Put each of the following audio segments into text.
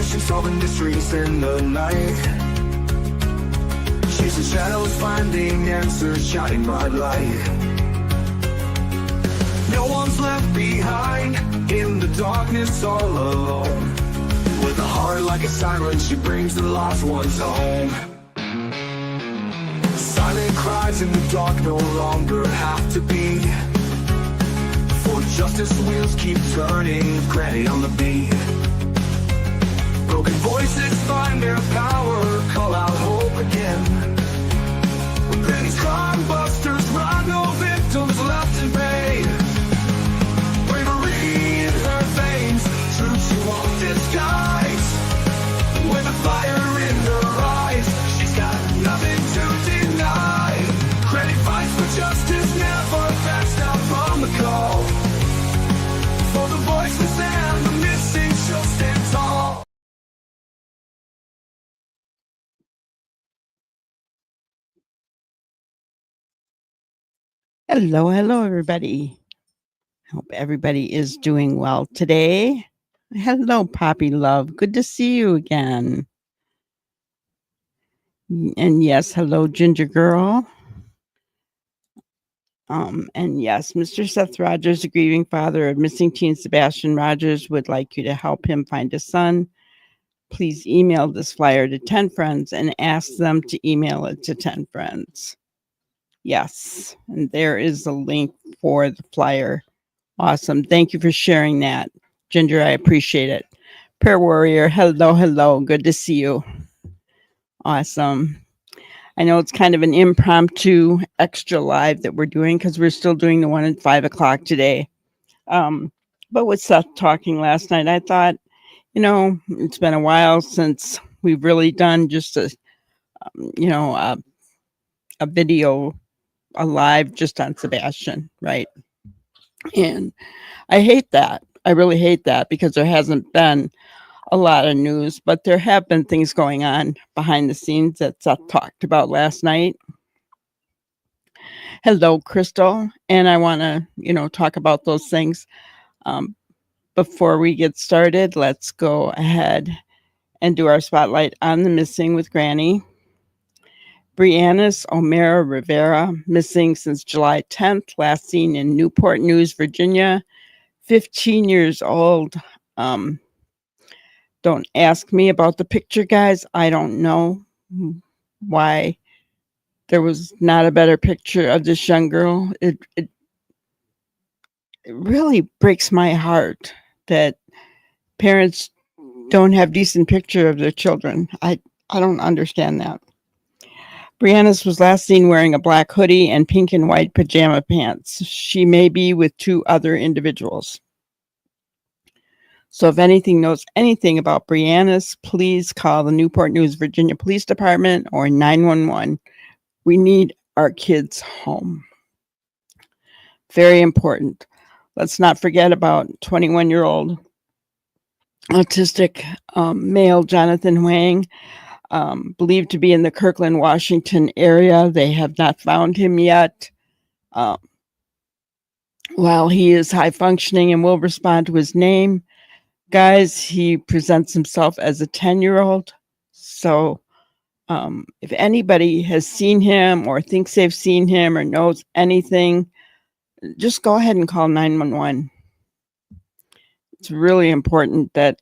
ocean, solving mysteries in the night. Chasing shadows, finding answers, shining bright light. No one's left behind in the darkness, all alone. With a heart like a siren, she brings the lost ones home. Silent cries in the dark no longer have to be, for justice wheels keep turning, granny on the beat. Broken voices find their power, call out hope again. When pennies crime busters run, no victims left in vain. Bravery in her veins, truth she won't disguise. With a fire in her eyes, she's got nothing to deny. Granny fights for justice, never backs down from the call. For the voiceless and the missing, she'll stand tall. Hello, everybody. Hope everybody is doing well today. Hello, Poppy Love. Good to see you again. And yes, hello, Ginger Girl. And yes, Mr. Seth Rogers, the grieving father of missing teen Sebastian Rogers, would like you to help him find his son. Please email this flyer to 10 friends and ask them to email it to 10 friends. Yes, and there is a link for the flyer. Awesome. Thank you for sharing that, Ginger. I appreciate it. Prayer Warrior, hello. Good to see you. Awesome. I know it's kind of an impromptu extra live that we're doing because we're still doing the one at 5 o'clock today. But with Seth talking last night, I thought, it's been a while since we've really done just a video, a live just on Sebastian, right? And I hate that. I really hate that because there hasn't been a lot of news, but there have been things going on behind the scenes that Seth talked about last night. Hello, Crystal. And I want to, talk about those things. Before we get started, let's go ahead and do our spotlight on the missing with Granny. Brianna O'Mara Rivera, missing since July 10th, last seen in Newport News, Virginia, 15 years old. Don't ask me about the picture, guys. I don't know why there was not a better picture of this young girl. It really breaks my heart that parents don't have decent picture of their children. I don't understand that. Brianna was last seen wearing a black hoodie and pink and white pajama pants. She may be with two other individuals. So if anything knows anything about Brianna, please call the Newport News, Virginia Police Department or 911. We need our kids home. Very important. Let's not forget about 21-year-old autistic male Jonathan Wang, believed to be in the Kirkland, Washington area. They have not found him yet. While he is high functioning and will respond to his name, guys, he presents himself as a 10-year-old. So if anybody has seen him or thinks they've seen him or knows anything, just go ahead and call 911. It's really important that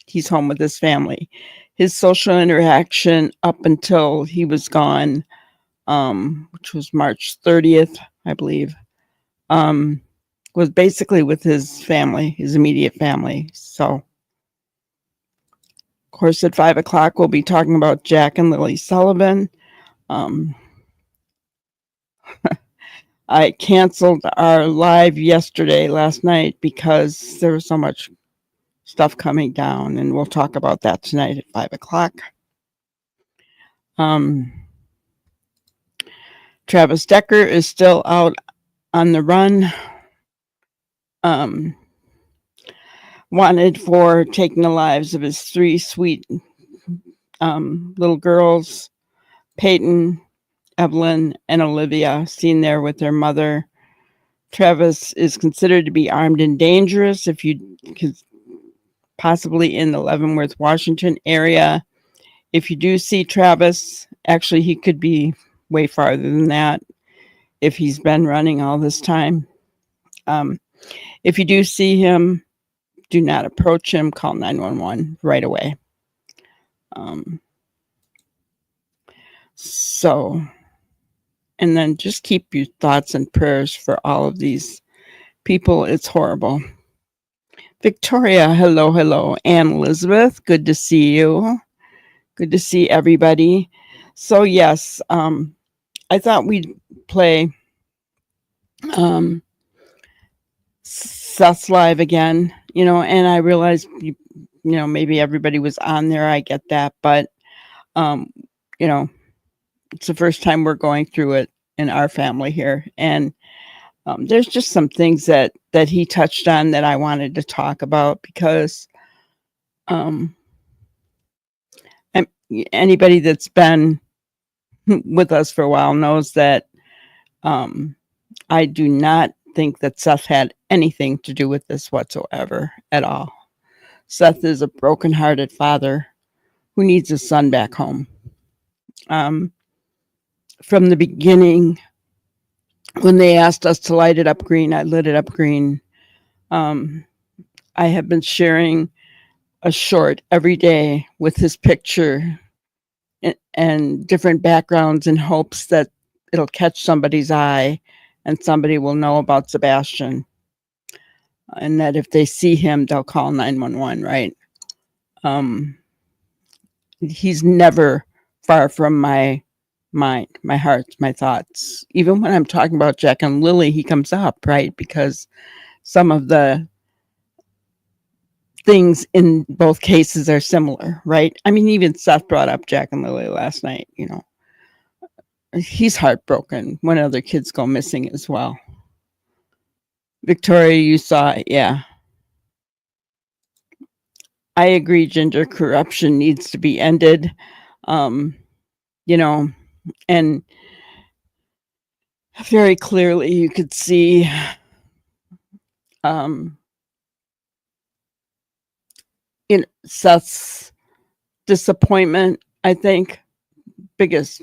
he's home with his family. His social interaction up until he was gone, which was March 30th, I believe, was basically with his family, his immediate family. So, of course, at 5 o'clock, we'll be talking about Jack and Lily Sullivan. I canceled our live last night, because there was so much stuff coming down, and we'll talk about that tonight at 5 o'clock. Travis Decker is still out on the run. Wanted for taking the lives of his three sweet little girls, Peyton, Evelyn, and Olivia, seen there with their mother. Travis is considered to be armed and dangerous. If you could possibly in the Leavenworth, Washington area. If you do see Travis, actually, he could be way farther than that if he's been running all this time. If you do see him, do not approach him. Call 911 right away. And then just keep your thoughts and prayers for all of these people. It's horrible. Victoria, hello. Anne Elizabeth, good to see you. Good to see everybody. So yes, I thought we'd play Seth's live again, and I realized, maybe everybody was on there. I get that, but, it's the first time we're going through it in our family here. And there's just some things that he touched on that I wanted to talk about because anybody that's been with us for a while knows that I do not think that Seth had anything to do with this whatsoever at all. Seth is a broken-hearted father who needs his son back home. From the beginning, when they asked us to light it up green, I lit it up green. I have been sharing a short every day with his picture and different backgrounds in hopes that it'll catch somebody's eye and somebody will know about Sebastian. And that if they see him, they'll call 911, right? He's never far from my mind, my heart, my thoughts. Even when I'm talking about Jack and Lily, he comes up, right? Because some of the things in both cases are similar, right? I mean, even Seth brought up Jack and Lily last night, He's heartbroken when other kids go missing as well. Victoria, you saw it, yeah. I agree, Ginger. Corruption needs to be ended. And very clearly you could see in Seth's disappointment, I think. Biggest,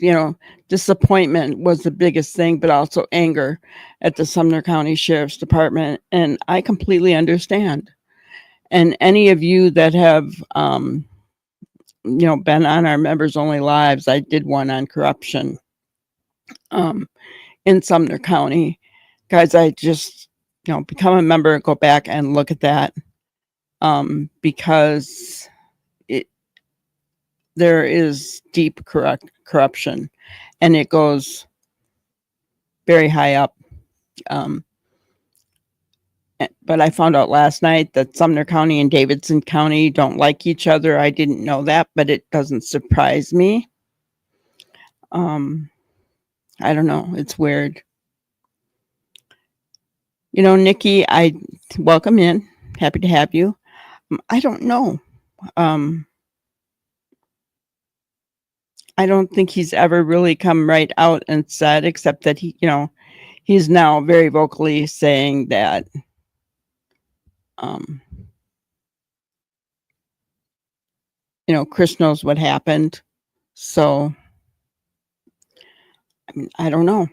disappointment was the biggest thing, but also anger at the Sumner County Sheriff's Department. And I completely understand. And any of you that have, been on our members only lives, I did one on corruption in Sumner County. Guys, I just, become a member, go back and look at that because there is deep corruption and it goes very high up. But I found out last night that Sumner County and Davidson County don't like each other. I didn't know that, but it doesn't surprise me. I don't know. It's weird. Nikki, I welcome in. Happy to have you. I don't know. I don't think he's ever really come right out and said, except that he's now very vocally saying that Chris knows what happened. So, I mean, I don't know.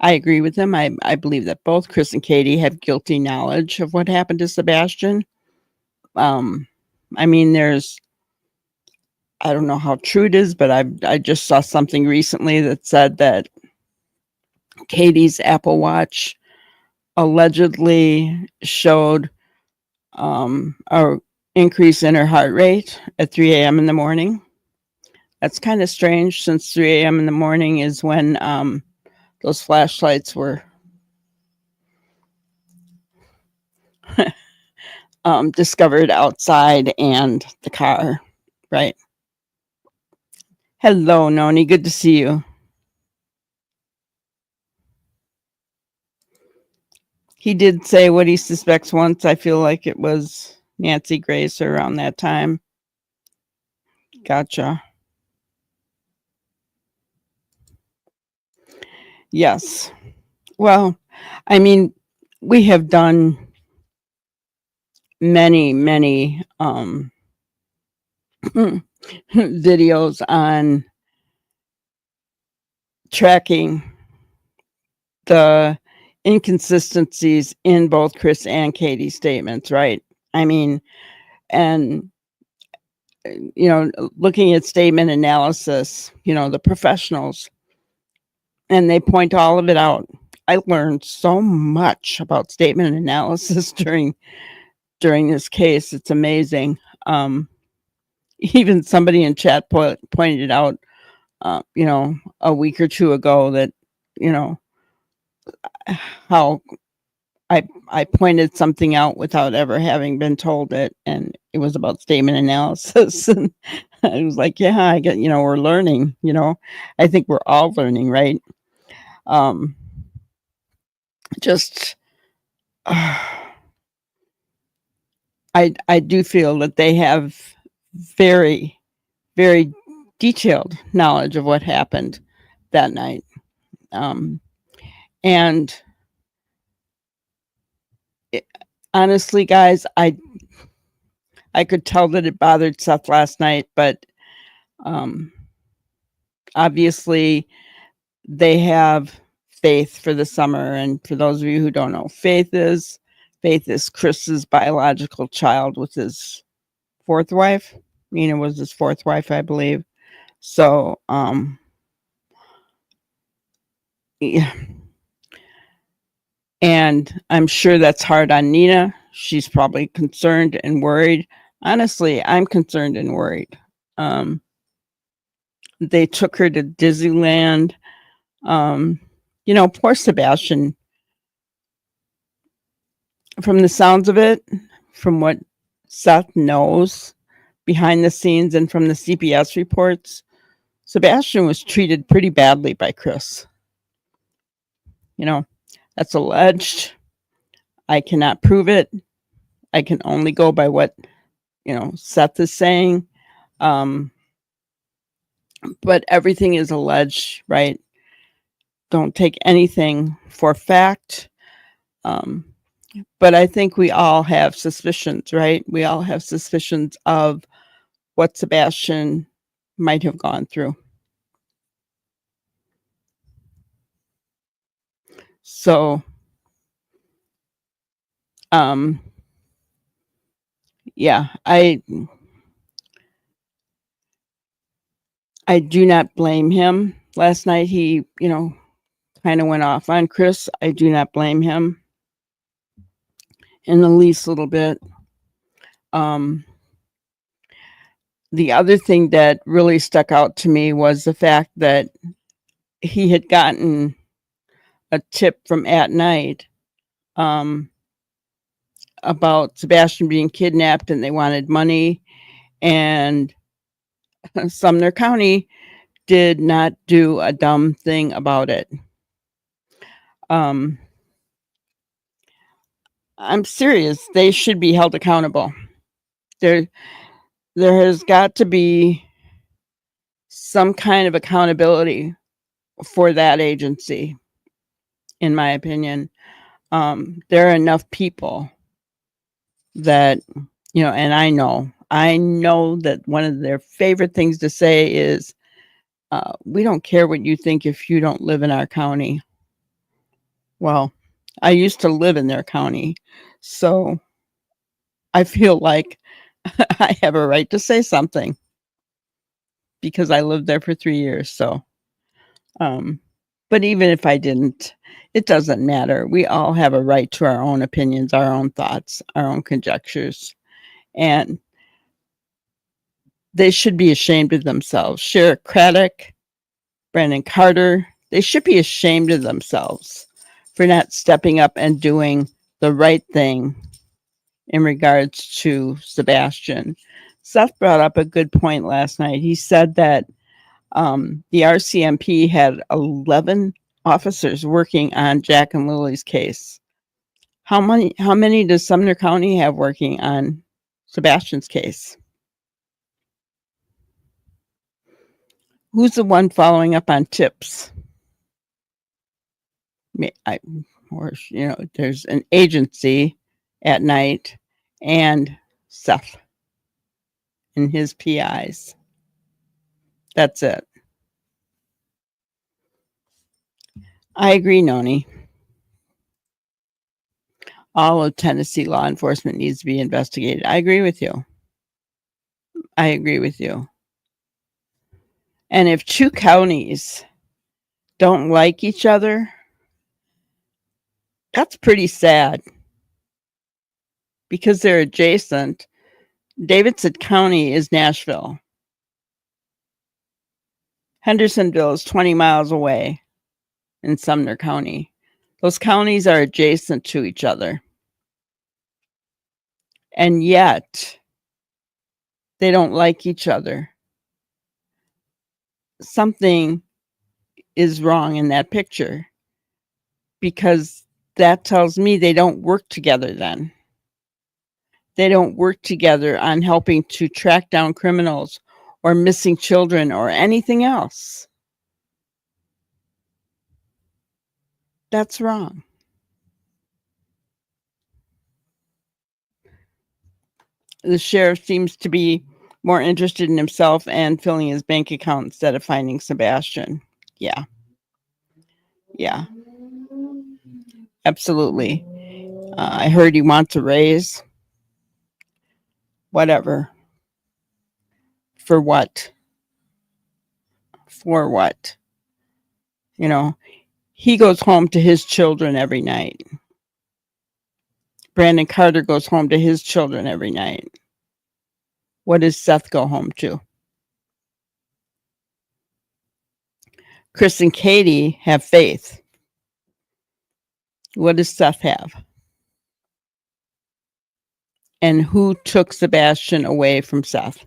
I agree with him. I believe that both Chris and Katie have guilty knowledge of what happened to Sebastian. I mean, I don't know how true it is, but I just saw something recently that said that Katie's Apple Watch allegedly showed a increase in her heart rate at 3 a.m. in the morning. That's kind of strange since 3 a.m. in the morning is when those flashlights were discovered outside and the car, right? Hello, Noni. Good to see you. He did say what he suspects once. I feel like it was Nancy Grace around that time. Gotcha. Yes. Well, I mean, we have done many videos on tracking the inconsistencies in both Chris and Katie's statements, right? I mean, and looking at statement analysis, the professionals, and they point all of it out. I learned so much about statement analysis during this case. It's amazing. Even somebody in chat pointed out, a week or two ago that, how I pointed something out without ever having been told it, and it was about statement analysis. And I was like, yeah, I get, we're learning, I think we're all learning, right? Just, I do feel that they have very, very detailed knowledge of what happened that night. And honestly, guys, I could tell that it bothered Seth last night, but obviously they have Faith for the summer. And for those of you who don't know, Faith is Chris's biological child with his fourth wife. Nina was his fourth wife, I believe. So, yeah. And I'm sure that's hard on Nina. She's probably concerned and worried. Honestly, I'm concerned and worried. They took her to Disneyland. Poor Sebastian. From the sounds of it, from what Seth knows behind the scenes and from the CPS reports, Sebastian was treated pretty badly by Chris. That's alleged. I cannot prove it. I can only go by what, Seth is saying. But everything is alleged, right? Don't take anything for fact. But I think we all have suspicions, right? We all have suspicions of what Sebastian might have gone through. So, yeah, I do not blame him. Last night he, kind of went off on Chris. I do not blame him in the least little bit. The other thing that really stuck out to me was the fact that he had gotten a tip from At Night about Sebastian being kidnapped, and they wanted money, and Sumner County did not do a dumb thing about it. I'm serious. They should be held accountable. There has got to be some kind of accountability for that agency, in my opinion. There are enough people that, and I know that one of their favorite things to say is, we don't care what you think if you don't live in our county. Well, I used to live in their county, so I feel like I have a right to say something because I lived there for 3 years. So, but even if I didn't, it doesn't matter. We all have a right to our own opinions, our own thoughts, our own conjectures, and they should be ashamed of themselves. Sheriff Craddock, Brandon Carter, they should be ashamed of themselves for not stepping up and doing the right thing in regards to Sebastian. Seth brought up a good point last night. He said that the RCMP had 11 officers working on Jack and Lily's case. How many does Sumner County have working on Sebastian's case? Who's the one following up on tips? There's an agency At Night, and Seth and his PIs. That's it. I agree, Noni. All of Tennessee law enforcement needs to be investigated. I agree with you. I agree with you. And if two counties don't like each other, that's pretty sad because they're adjacent. Davidson County is Nashville. Hendersonville is 20 miles away in Sumner County. Those counties are adjacent to each other. And yet, they don't like each other. Something is wrong in that picture because that tells me they don't work together then. They don't work together on helping to track down criminals or missing children or anything else. That's wrong. The sheriff seems to be more interested in himself and filling his bank account instead of finding Sebastian. Yeah. Yeah. Absolutely. I heard he wants a raise. Whatever. For what? For what? You know, he goes home to his children every night. Brandon Carter goes home to his children every night. What does Seth go home to? Chris and Katie have faith. What does Seth have? And who took Sebastian away from Seth?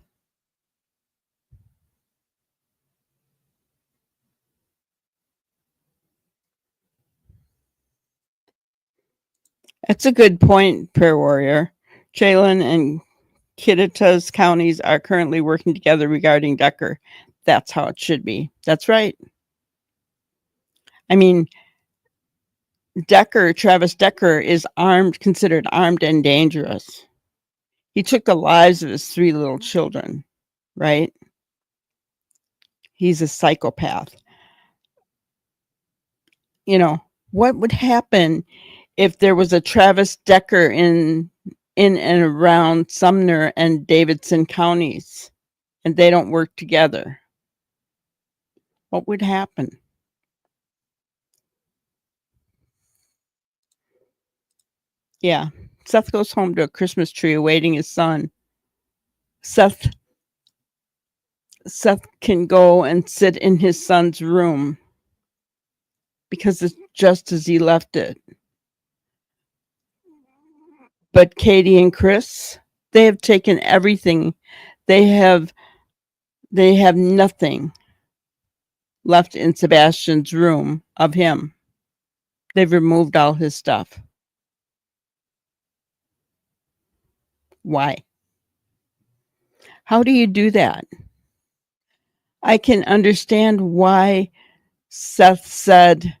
That's a good point, Prayer Warrior. Jalen and Kittitas counties are currently working together regarding Decker. That's how it should be. That's right. I mean, Travis Decker is armed, considered armed and dangerous. He took the lives of his 3 little children, right? He's a psychopath. You know, what would happen if there was a Travis Decker in and around Sumner and Davidson counties and they don't work together? What would happen? Yeah. Seth goes home to a Christmas tree awaiting his son. Seth can go and sit in his son's room because it's just as he left it. But Katie and Chris, they have taken everything. They have nothing left in Sebastian's room of him. They've removed all his stuff. Why? How do you do that? I can understand why Seth said,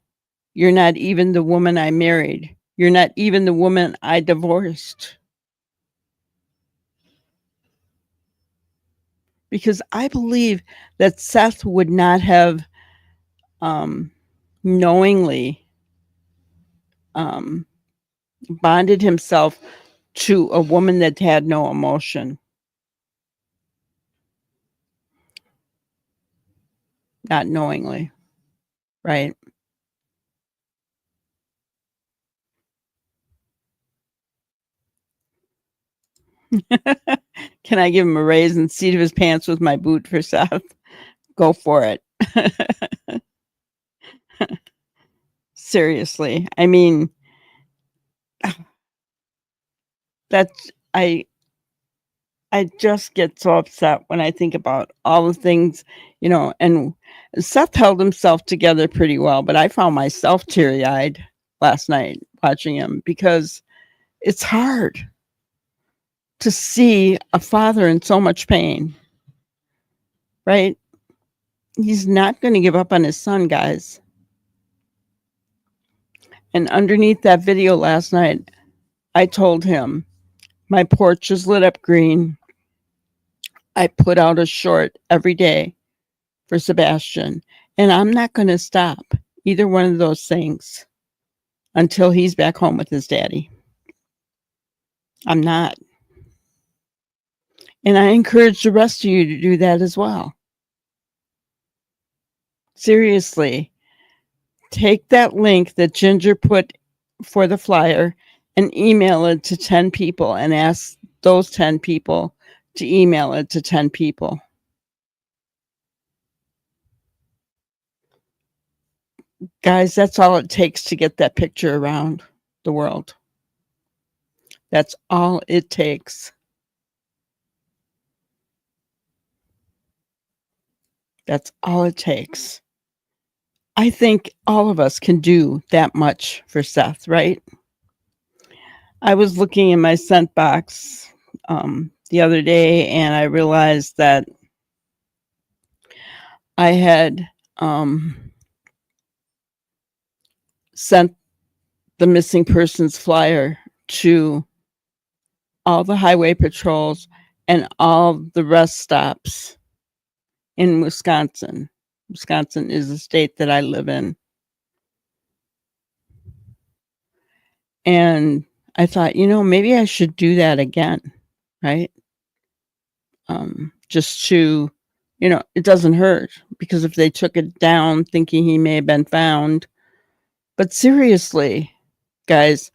"You're not even the woman I married. You're not even the woman I divorced." Because I believe that Seth would not have knowingly bonded himself to a woman that had no emotion. Not knowingly, right? Can I give him a raise and seat of his pants with my boot for Seth? Go for it. Seriously. I mean, that's I just get so upset when I think about all the things, and Seth held himself together pretty well, but I found myself teary-eyed last night watching him because it's hard to see a father in so much pain, right? He's not going to give up on his son, guys. And underneath that video last night, I told him, My porch is lit up green. I put out a short every day for Sebastian, and I'm not going to stop either one of those things until he's back home with his daddy. I'm not. And I encourage the rest of you to do that as well. Seriously, take that link that Ginger put for the flyer and email it to 10 people and ask those 10 people to email it to 10 people. Guys, that's all it takes to get that picture around the world. That's all it takes. That's all it takes. I think all of us can do that much for Seth, right? I was looking in my sent box the other day, and I realized that I had sent the missing persons flyer to all the highway patrols and all the rest stops in Wisconsin. Wisconsin is the state that I live in. And I thought, maybe I should do that again, right? Just to, it doesn't hurt, because if they took it down thinking he may have been found. But seriously, guys,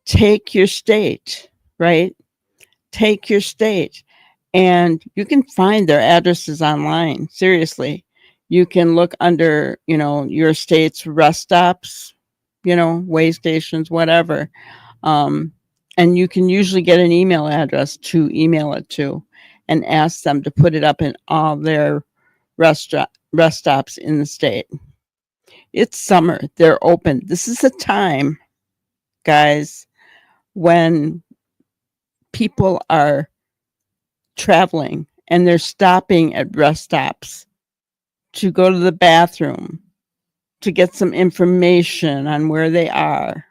take your state, right? Take your state, and you can find their addresses online. Seriously, you can look under, your state's rest stops, way stations, whatever. And you can usually get an email address to email it to and ask them to put it up in all their rest stops in the state. It's summer. They're open. This is a time, guys, when people are traveling and they're stopping at rest stops to go to the bathroom, to get some information on where they are.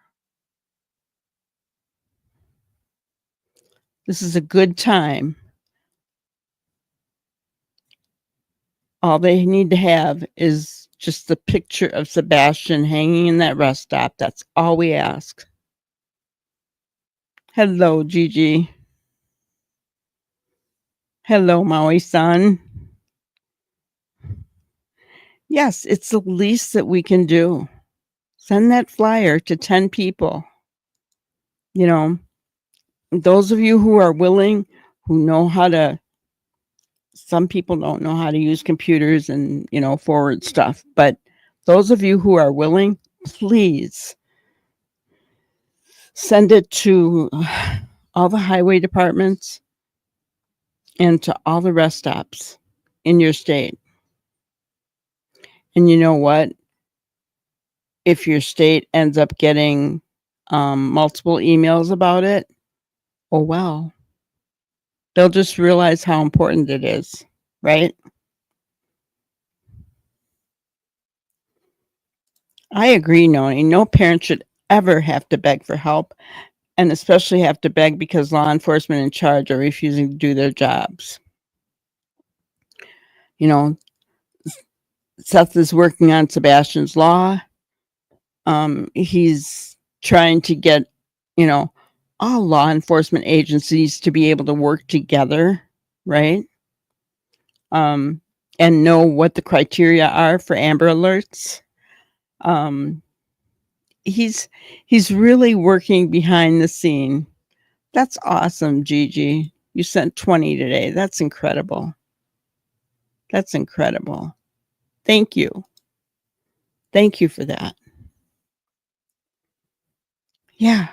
This is a good time. All they need to have is just the picture of Sebastian hanging in that rest stop. That's all we ask. Hello, Gigi. Hello, Maui-san. Yes, it's the least that we can do. Send that flyer to 10 people. Those of you who are willing, who know how to, some people don't know how to use computers and, forward stuff. But those of you who are willing, please send it to all the highway departments and to all the rest stops in your state. And you know what? If your state ends up getting multiple emails about it, oh well. They'll just realize how important it is, right? I agree, Noni. No parent should ever have to beg for help, and especially have to beg because law enforcement in charge are refusing to do their jobs. Seth is working on Sebastian's law. He's trying to get, all law enforcement agencies to be able to work together, right? And know what the criteria are for Amber Alerts. He's really working behind the scene. That's awesome, Gigi. You sent 20 today. That's incredible. That's incredible. Thank you. Thank you for that. Yeah.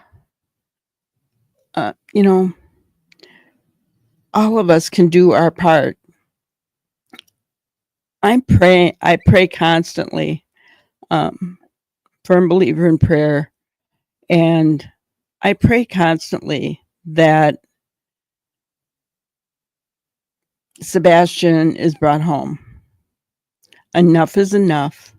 All of us can do our part. I pray constantly. Firm believer in prayer. And I pray constantly that Sebastian is brought home. Enough is enough,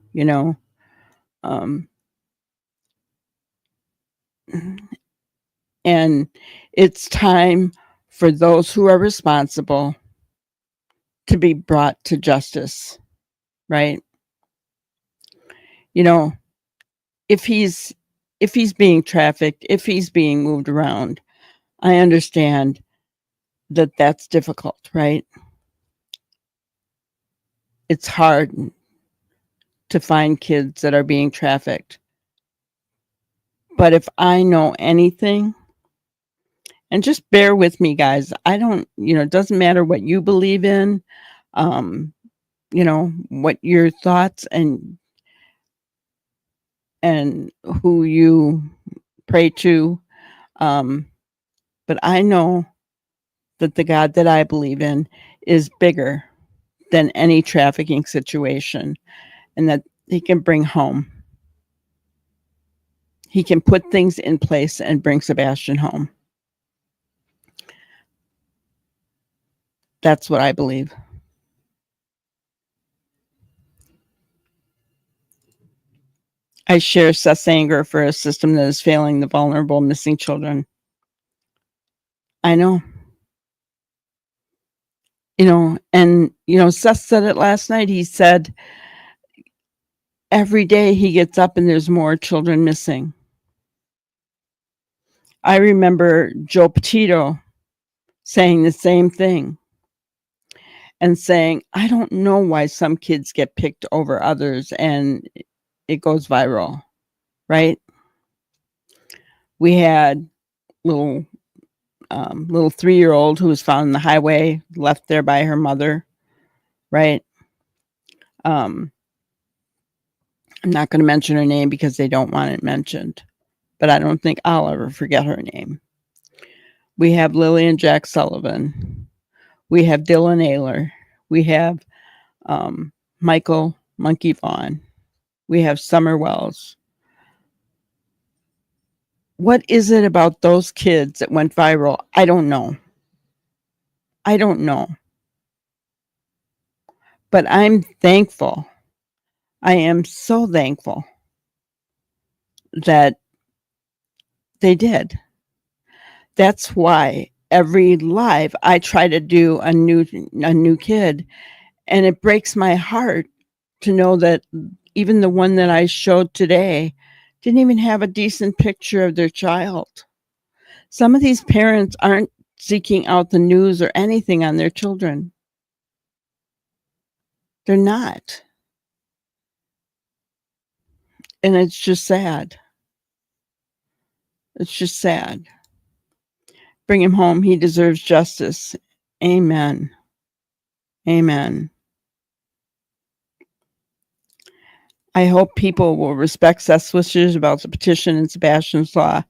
And it's time for those who are responsible to be brought to justice, right? You know, if he's being trafficked, if he's being moved around, I understand that that's difficult, right? It's hard to find kids that are being trafficked. But if I know anything, and just bear with me, guys, I don't, it doesn't matter what you believe in, what your thoughts and who you pray to. But I know that the God that I believe in is bigger than any trafficking situation, and that he can bring home. He can put things in place and bring Sebastian home. That's what I believe. I share Seth's anger for a system that is failing the vulnerable missing children. I know. Seth said it last night. He said every day he gets up and there's more children missing. I remember Joe Petito saying the same thing and saying, I don't know why some kids get picked over others and it goes viral, right? We had little 3-year-old who was found on the highway, left there by her mother, right? I'm not going to mention her name because they don't want it mentioned, but I don't think I'll ever forget her name. We have Lily and Jack Sullivan. We have Dylan Ayler. We have Michael Monkey Vaughn. We have Summer Wells. What is it about those kids that went viral? I don't know. But I'm thankful. I am so thankful that they did. That's why every live I try to do a new kid, and it breaks my heart to know that even the one that I showed today didn't even have a decent picture of their child. Some of these parents aren't seeking out the news or anything on their children. They're not. And it's just sad. It's just sad. Bring him home. He deserves justice. Amen. Amen. I hope people will respect Seth's wishes about the petition and Sebastian's law.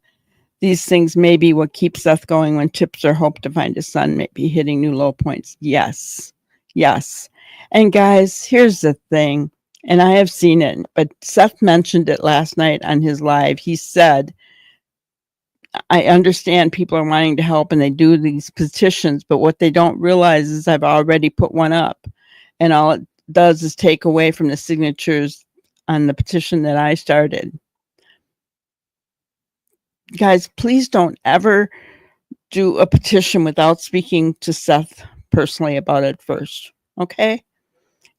These things may be what keeps Seth going when tips or hope to find his son may be hitting new low points. Yes. And guys, here's the thing, and I have seen it, but Seth mentioned it last night on his live. He said, I understand people are wanting to help and they do these petitions, but what they don't realize is I've already put one up, and all it does is take away from the signatures on the petition that I started. Guys, please don't ever do a petition without speaking to Seth personally about it first, okay?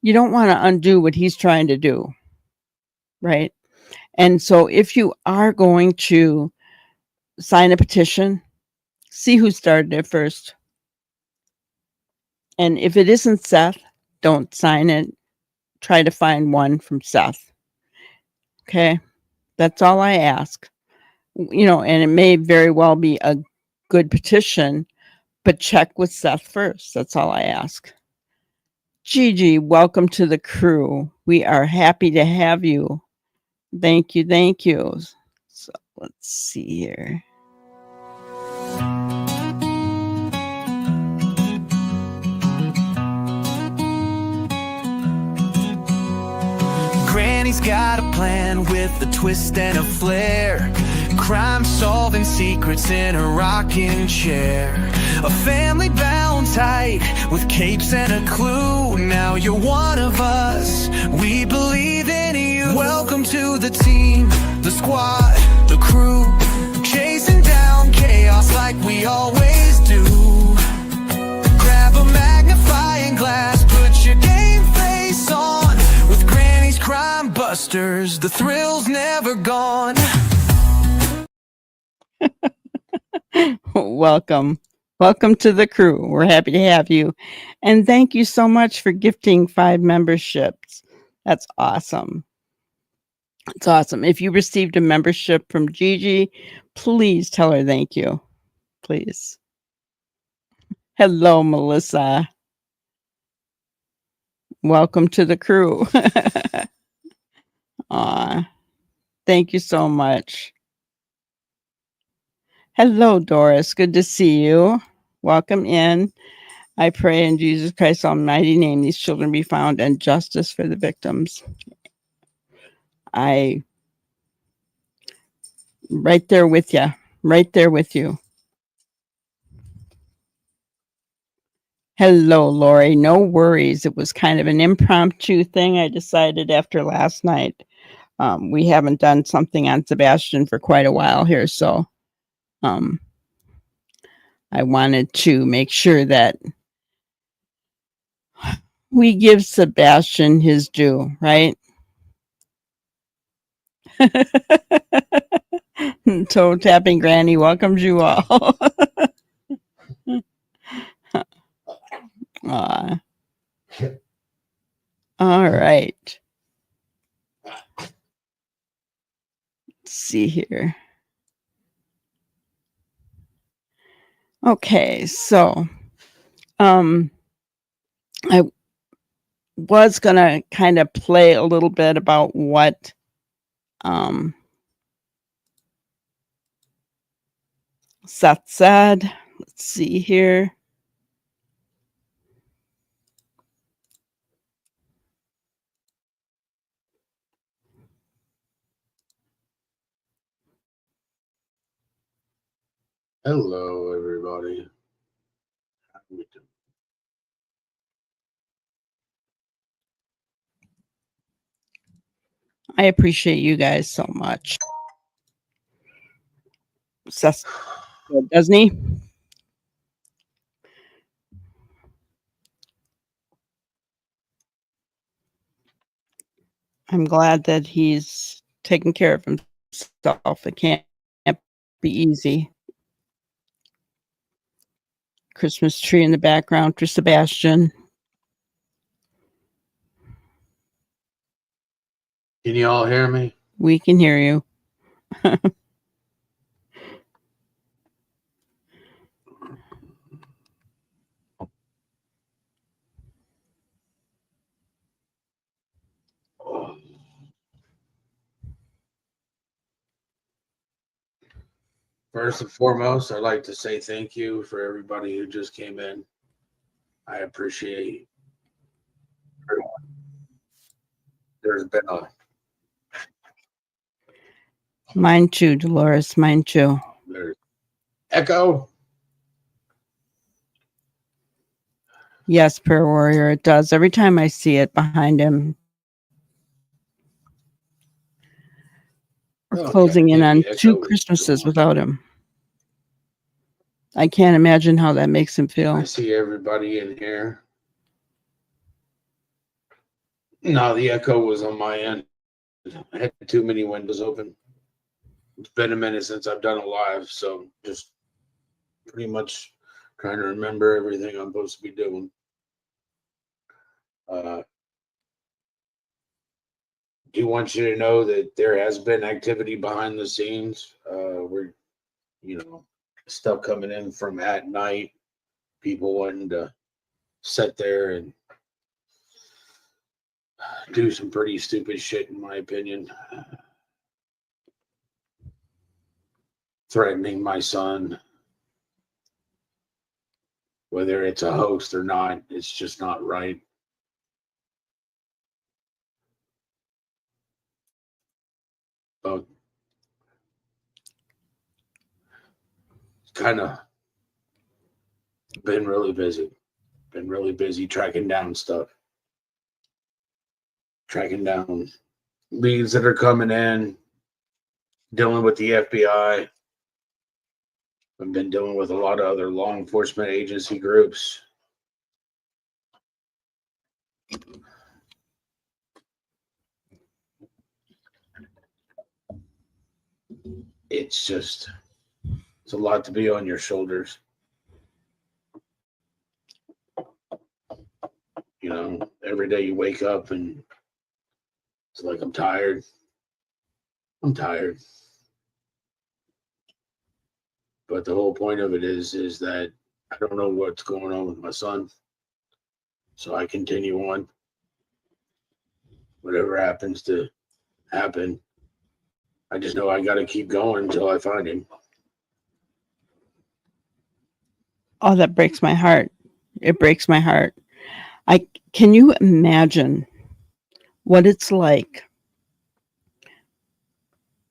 You don't want to undo what he's trying to do, right? And so if you are going to sign a petition, see who started it first. And if it isn't Seth, don't sign it. Try to find one from Seth. Okay? That's all I ask. And it may very well be a good petition, but check with Seth first. That's all I ask. Gigi, welcome to the crew. We are happy to have you. Thank you. So let's see here. Granny's got a plan with a twist and a flair. Crime solving secrets in a rocking chair. A family bound tight with capes and a clue. Now you're one of us, we believe in you. Welcome to the team, the squad, the crew. Chasing down chaos like we always do. Grab a magnifying glass, put your game face on. With Granny's Crime Busters, the thrill's never gone. Welcome. Welcome to the crew. We're happy to have you. And thank you so much for gifting 5 memberships. That's awesome. It's awesome. If you received a membership from Gigi, please tell her thank you. Please. Hello, Melissa. Welcome to the crew. Aw, thank you so much. Hello, Doris. Good to see you. Welcome in. I pray in Jesus Christ's almighty name these children be found and justice for the victims. Right there with you. Right there with you. Hello, Lori. No worries. It was kind of an impromptu thing I decided after last night. We haven't done something on Sebastian for quite a while here, so I wanted to make sure that we give Sebastian his due, right? Toe tapping Granny welcomes you all. All right. Let's see here. Okay, so I was gonna kind of play a little bit about what Seth said. Let's see here. Hello, everybody. How we doing? I appreciate you guys so much. Seth, doesn't he? I'm glad that he's taking care of himself. It can't be easy. Christmas tree in the background for Sebastian. Can you all hear me? We can hear you. First and foremost, I'd like to say thank you for everybody who just came in. I appreciate everyone. There's been a Mine too, Dolores. Mine too. there's echo. Yes, Prayer Warrior, it does. Every time I see it behind him. We're closing in on 2 Christmases without him. I can't imagine how that makes him feel. I see everybody in here. No, the echo was on my end. I had too many windows open. It's been a minute since I've done a live, so just pretty much trying to remember everything I'm supposed to be doing. Do want you to know that there has been activity behind the scenes. We're, stuff coming in from at night, people wanting to sit there and do some pretty stupid shit, in my opinion. Threatening my son, whether it's a host or not, it's just not right. But kind of been really busy tracking down stuff, tracking down leads that are coming in, dealing with the FBI, I've been dealing with a lot of other law enforcement agency groups. It's a lot to be on your shoulders. You know, every day you wake up and it's like, I'm tired. I'm tired. But the whole point of it is that I don't know what's going on with my son. So I continue on. Whatever happens to happen. I just know I got to keep going until I find him. Oh, that breaks my heart. It breaks my heart. Can you imagine what it's like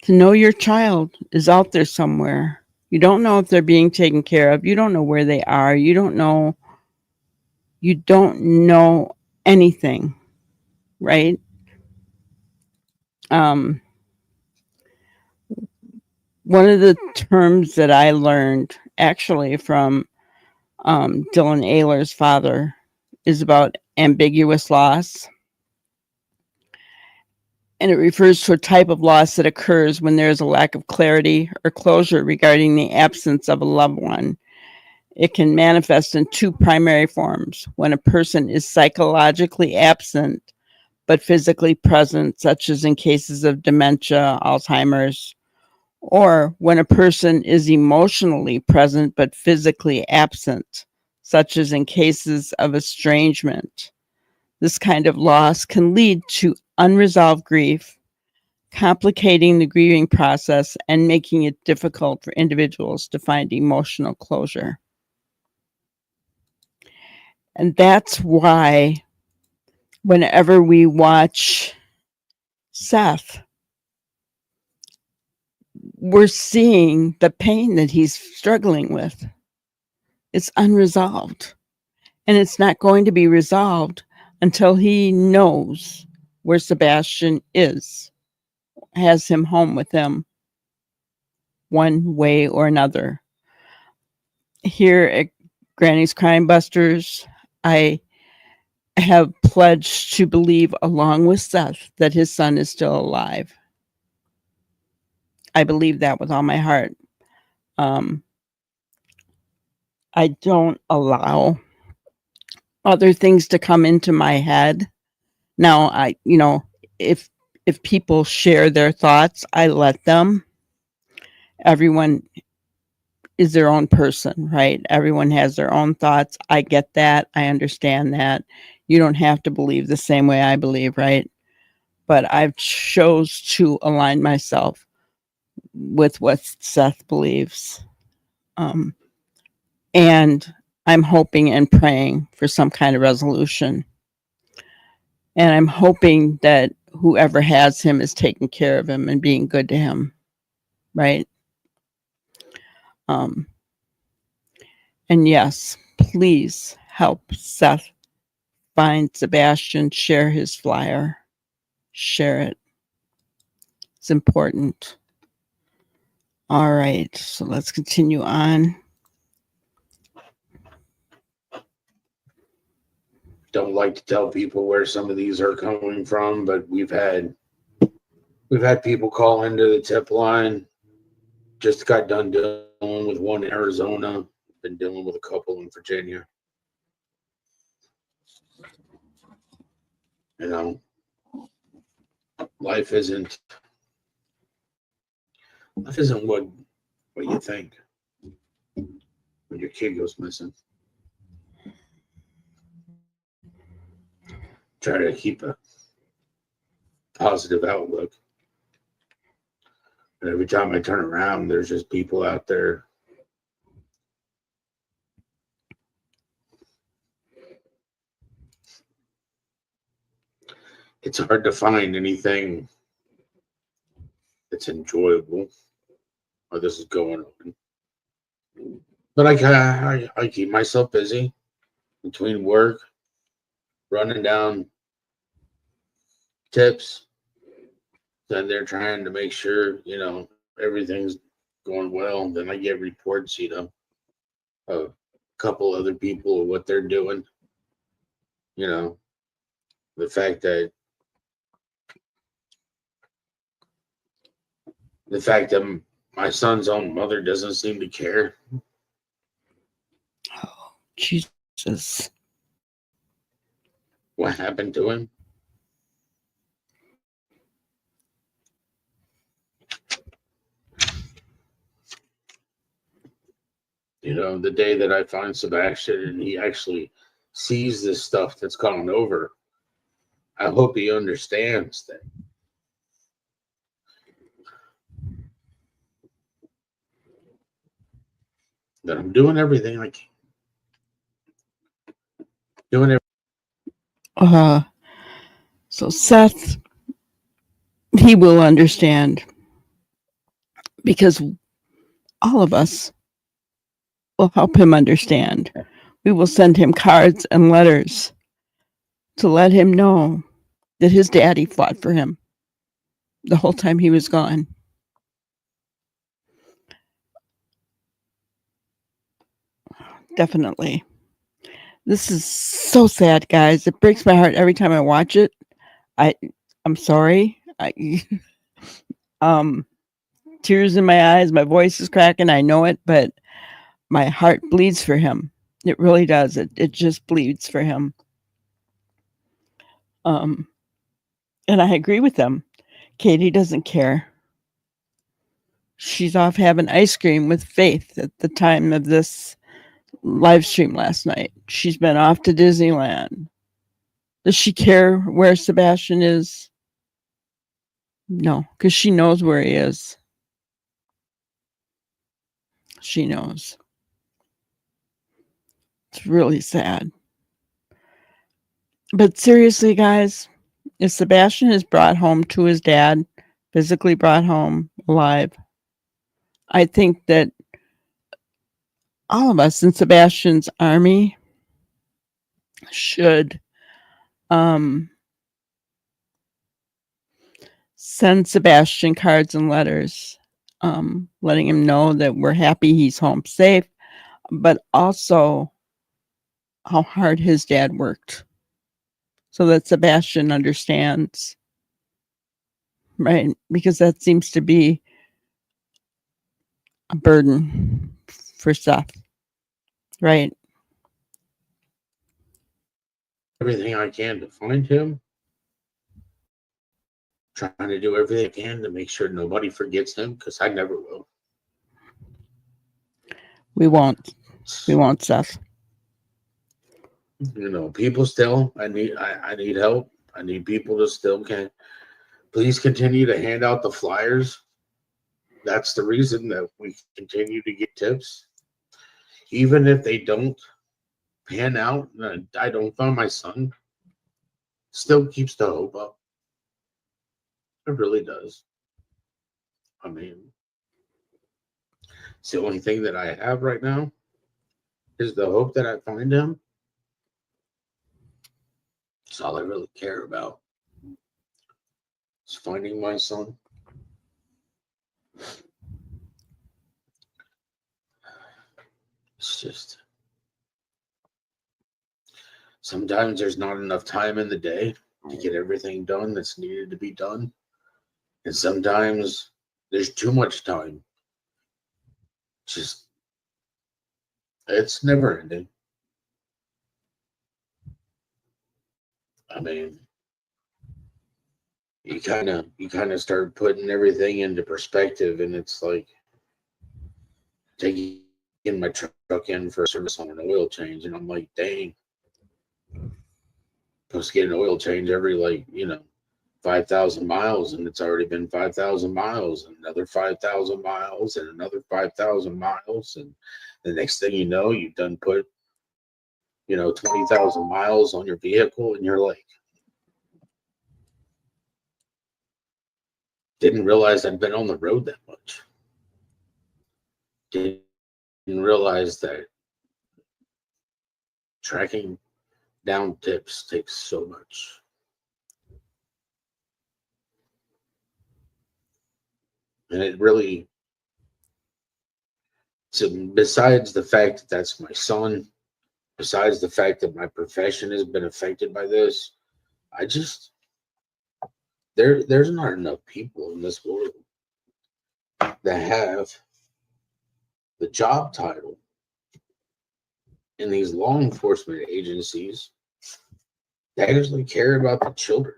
to know your child is out there somewhere? You don't know if they're being taken care of. You don't know where they are. You don't know anything, right? One of the terms that I learned actually from Dylan Ayler's father is about ambiguous loss. And it refers to a type of loss that occurs when there is a lack of clarity or closure regarding the absence of a loved one. It can manifest in two primary forms: when a person is psychologically absent but physically present, such as in cases of dementia, Alzheimer's, or when a person is emotionally present but physically absent, such as in cases of estrangement. This kind of loss can lead to unresolved grief, complicating the grieving process and making it difficult for individuals to find emotional closure. And that's why whenever we watch Seth, we're seeing the pain that he's struggling with. It's unresolved. And it's not going to be resolved until he knows where Sebastian is, has him home with him one way or another. Here at Granny's Crime Busters, I have pledged to believe, along with Seth, that his son is still alive. I believe that with all my heart. I don't allow other things to come into my head. Now, if people share their thoughts, I let them. Everyone is their own person, right? Everyone has their own thoughts. I get that. I understand that. You don't have to believe the same way I believe, right? But I've chose to align myself with what Seth believes. And I'm hoping and praying for some kind of resolution. And I'm hoping that whoever has him is taking care of him and being good to him, right? And yes, please help Seth find Sebastian, share his flyer, share it. It's important. All right, so let's continue on. Don't like to tell people where some of these are coming from, but we've had people call into the tip line. Just got done dealing with one in Arizona. Been dealing with a couple in Virginia. You know, life isn't what you think when your kid goes missing. Try to keep a positive outlook. But every time I turn around, there's just people out there. It's hard to find anything that's enjoyable while this is going on. But I keep myself busy between work, running down tips, then they're trying to make sure, everything's going well. Then I get reports, you know, of a couple other people, what they're doing. You know, the fact that my son's own mother doesn't seem to care Oh, Jesus. what happened to him. You know, the day that I find Sebastian and he actually sees this stuff that's gone over, I hope he understands that I'm doing everything I can. Doing everything. So Seth, he will understand because all of us will help him understand. We will send him cards and letters to let him know that his daddy fought for him the whole time he was gone. Definitely. This is so sad, guys. It breaks my heart every time I watch it. I'm sorry. Tears in my eyes, my voice is cracking, I know it, but my heart bleeds for him. It really does. It just bleeds for him. And I agree with them. Katie doesn't care. She's off having ice cream with Faith at the time of this live stream last night. She's been off to Disneyland. Does she care where Sebastian is? No, because she knows where he is. She knows. It's really sad. But seriously, guys, if Sebastian is brought home to his dad, physically brought home alive, I think that all of us in Sebastian's army should send Sebastian cards and letters, letting him know that we're happy he's home safe, but also how hard his dad worked so that Sebastian understands, right? Because that seems to be a burden for Seth, right? everything I can to find him. Trying to do everything I can to make sure nobody forgets him, because I never will. We won't, Seth. You know, people still, I need help. I need people to still can please continue to hand out the flyers. That's the reason that we continue to get tips. Even if they don't pan out, and I don't find my son, still keeps the hope up. It really does. I mean, it's the only thing that I have right now is the hope that I find him. It's all I really care about. It's finding my son. It's just sometimes there's not enough time in the day to get everything done that's needed to be done. And sometimes there's too much time. Just it's never ending. I mean, you kind of start putting everything into perspective, and it's like taking my truck in for a service on an oil change, and I'm like, dang, supposed to get an oil change every 5,000 miles, and it's already been 5,000 miles, and another 5,000 miles, and another 5,000 miles, and the next thing you know, you've done put 20,000 miles on your vehicle, and you're like, didn't realize I'd been on the road that much. Didn't realize that tracking down tips takes so much. And it really So besides the fact that that's my son, besides the fact that my profession has been affected by this, I just there's not enough people in this world that have the job title in these law enforcement agencies that actually care about the children.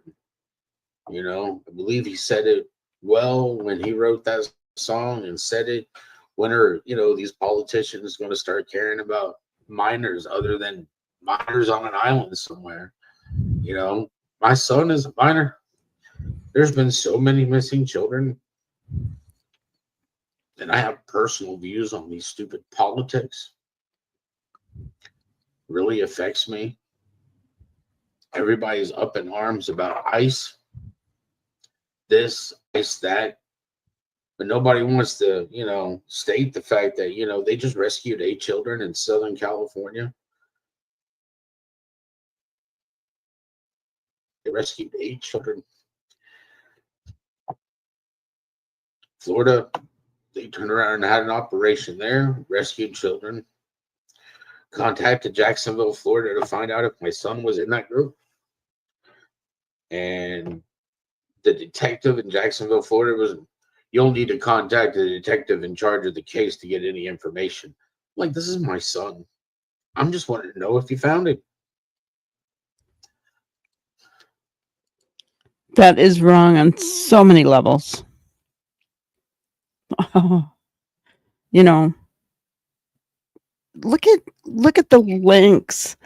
You know, I believe he said it well when he wrote that song, and said it when are, you know, these politicians going to start caring about minors other than minors on an island somewhere. You know, my son is a minor. There's been so many missing children, and I have personal views on these stupid politics. Really affects me. Everybody's up in arms about ICE, this, ICE, that, but nobody wants to, you know, state the fact that, you know, they just rescued 8 children in Southern California. They rescued 8 children. Florida, they turned around and had an operation there, rescued children. Contacted Jacksonville, Florida to find out if my son was in that group. And the detective in Jacksonville, Florida was, you'll need to contact the detective in charge of the case to get any information. Like, this is my son. I'm just wanting to know if you found him. That is wrong on so many levels. Oh, you know, look at the lengths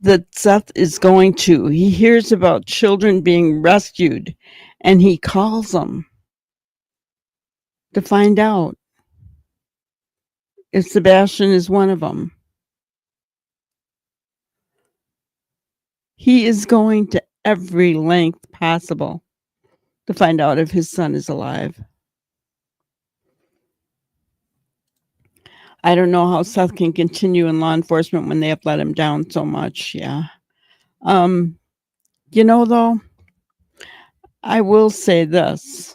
that Seth is going to. He hears about children being rescued, and he calls them to find out if Sebastian is one of them. He is going to every length possible to find out if his son is alive. I don't know how Seth can continue in law enforcement when they have let him down so much. Yeah. You know, though, I will say this.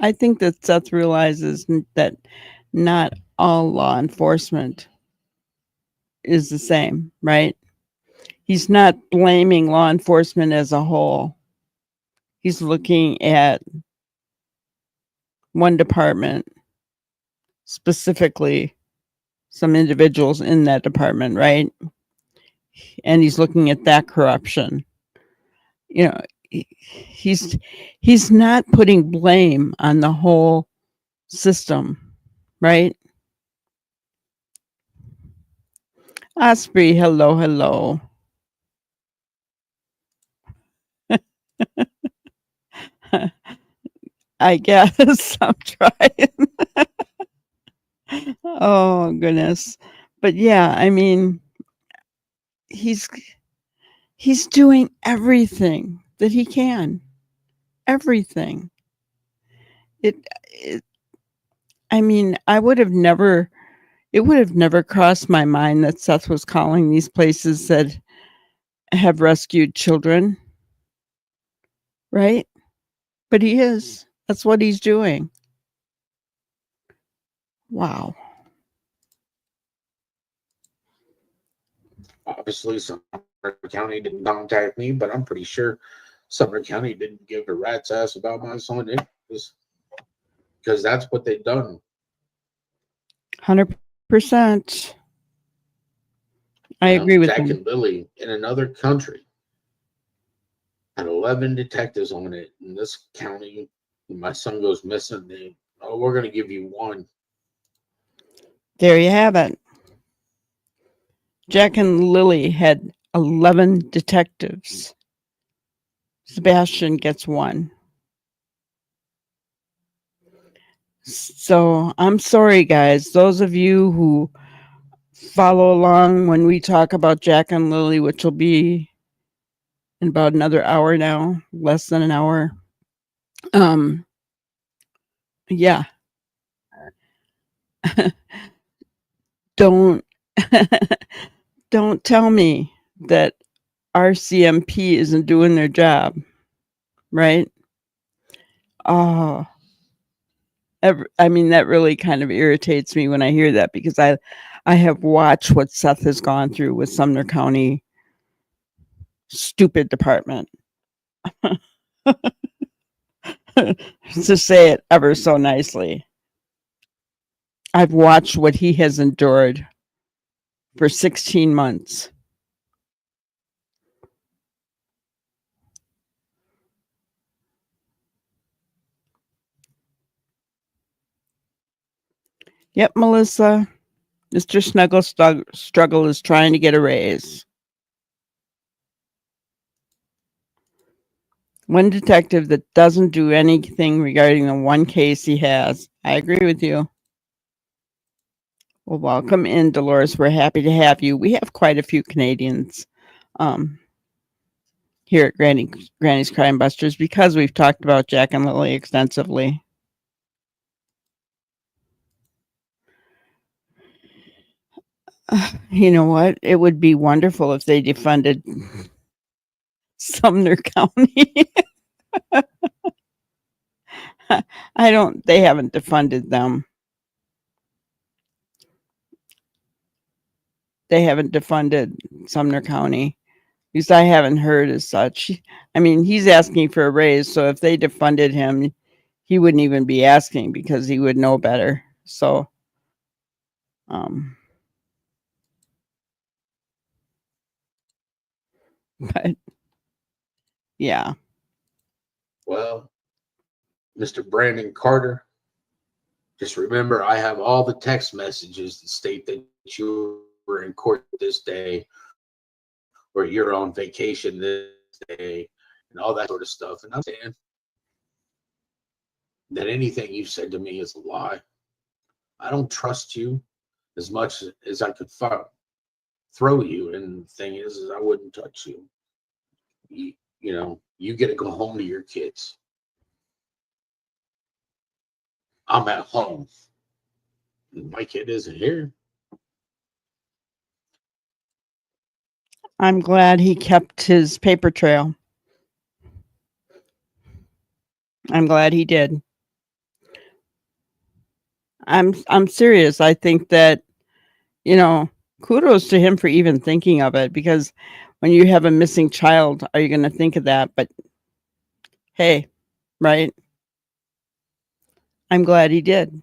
I think that Seth realizes that not all law enforcement is the same, right? He's not blaming law enforcement as a whole. He's looking at one department, specifically some individuals in that department, right? And he's looking at that corruption. You know, he's not putting blame on the whole system, right? Osprey, hello. I guess I'm trying. Oh, goodness. But yeah, I mean, he's doing everything that he can. Everything. It I mean, it would have never crossed my mind that Seth was calling these places that have rescued children. Right? But he is. That's what he's doing. Wow. Obviously, Sumner County didn't contact me, but I'm pretty sure Sumner County didn't give a rat's ass about my son because that's what they've done. 100%. I agree with Jack him. and Lily in another country had 11 detectives on it. In this county, when my son goes missing, we're going to give you 1. There you have it. Jack and Lily had 11 detectives. Sebastian gets 1. So I'm sorry, guys. Those of you who follow along when we talk about Jack and Lily, which will be in about another hour now, less than an hour. Yeah. Don't tell me that RCMP isn't doing their job, right? Oh, I mean, that really kind of irritates me when I hear that, because I have watched what Seth has gone through with Sumner County stupid department. To say it ever so nicely. I've watched what he has endured for 16 months. Yep, Melissa. Mr. Snuggle Struggle is trying to get a raise. One detective that doesn't do anything regarding the one case he has. I agree with you. Well, welcome in, Dolores. We're happy to have you. We have quite a few Canadians here at Granny's Crime Busters, because we've talked about Jack and Lily extensively. You know what? It would be wonderful if they defunded Sumner County. They haven't defunded them. They haven't defunded Sumner County. At least I haven't heard as such. I mean, he's asking for a raise, so if they defunded him, he wouldn't even be asking, because he would know better. So, but yeah. Well, Mr. Brandon Carter, just remember, I have all the text messages that state that you were in court this day, or you're on vacation this day, and all that sort of stuff. And I'm saying that anything you said to me is a lie. I don't trust you as much as I could throw you. And the thing is I wouldn't touch you. You know, you get to go home to your kids. I'm at home. My kid isn't here. I'm glad he kept his paper trail. I'm glad he did. I'm serious. I think that, you know, kudos to him for even thinking of it, because when you have a missing child, are you going to think of that? But hey, right? I'm glad he did.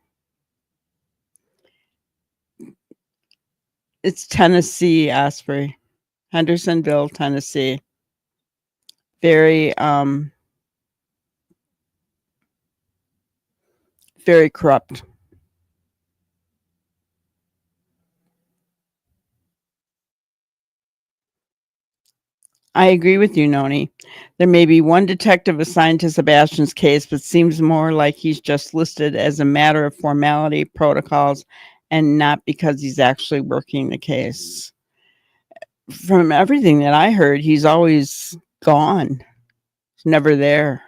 It's Tennessee, Asprey. Hendersonville, Tennessee. Very very corrupt. I agree with you, Noni. There may be one detective assigned to Sebastian's case, but seems more like he's just listed as a matter of formality, protocols, and not because he's actually working the case. From everything that I heard, he's always gone. He's never there.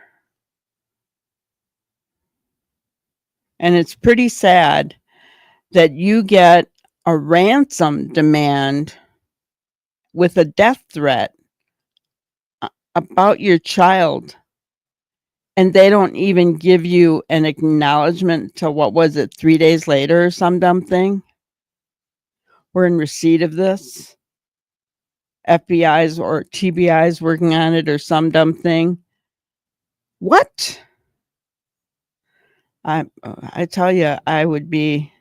And it's pretty sad that you get a ransom demand with a death threat about your child, and they don't even give you an acknowledgement to, what was it, 3 days later or some dumb thing? We're in receipt of this. FBI's or TBI's working on it or some dumb thing. What? I tell you, I would be.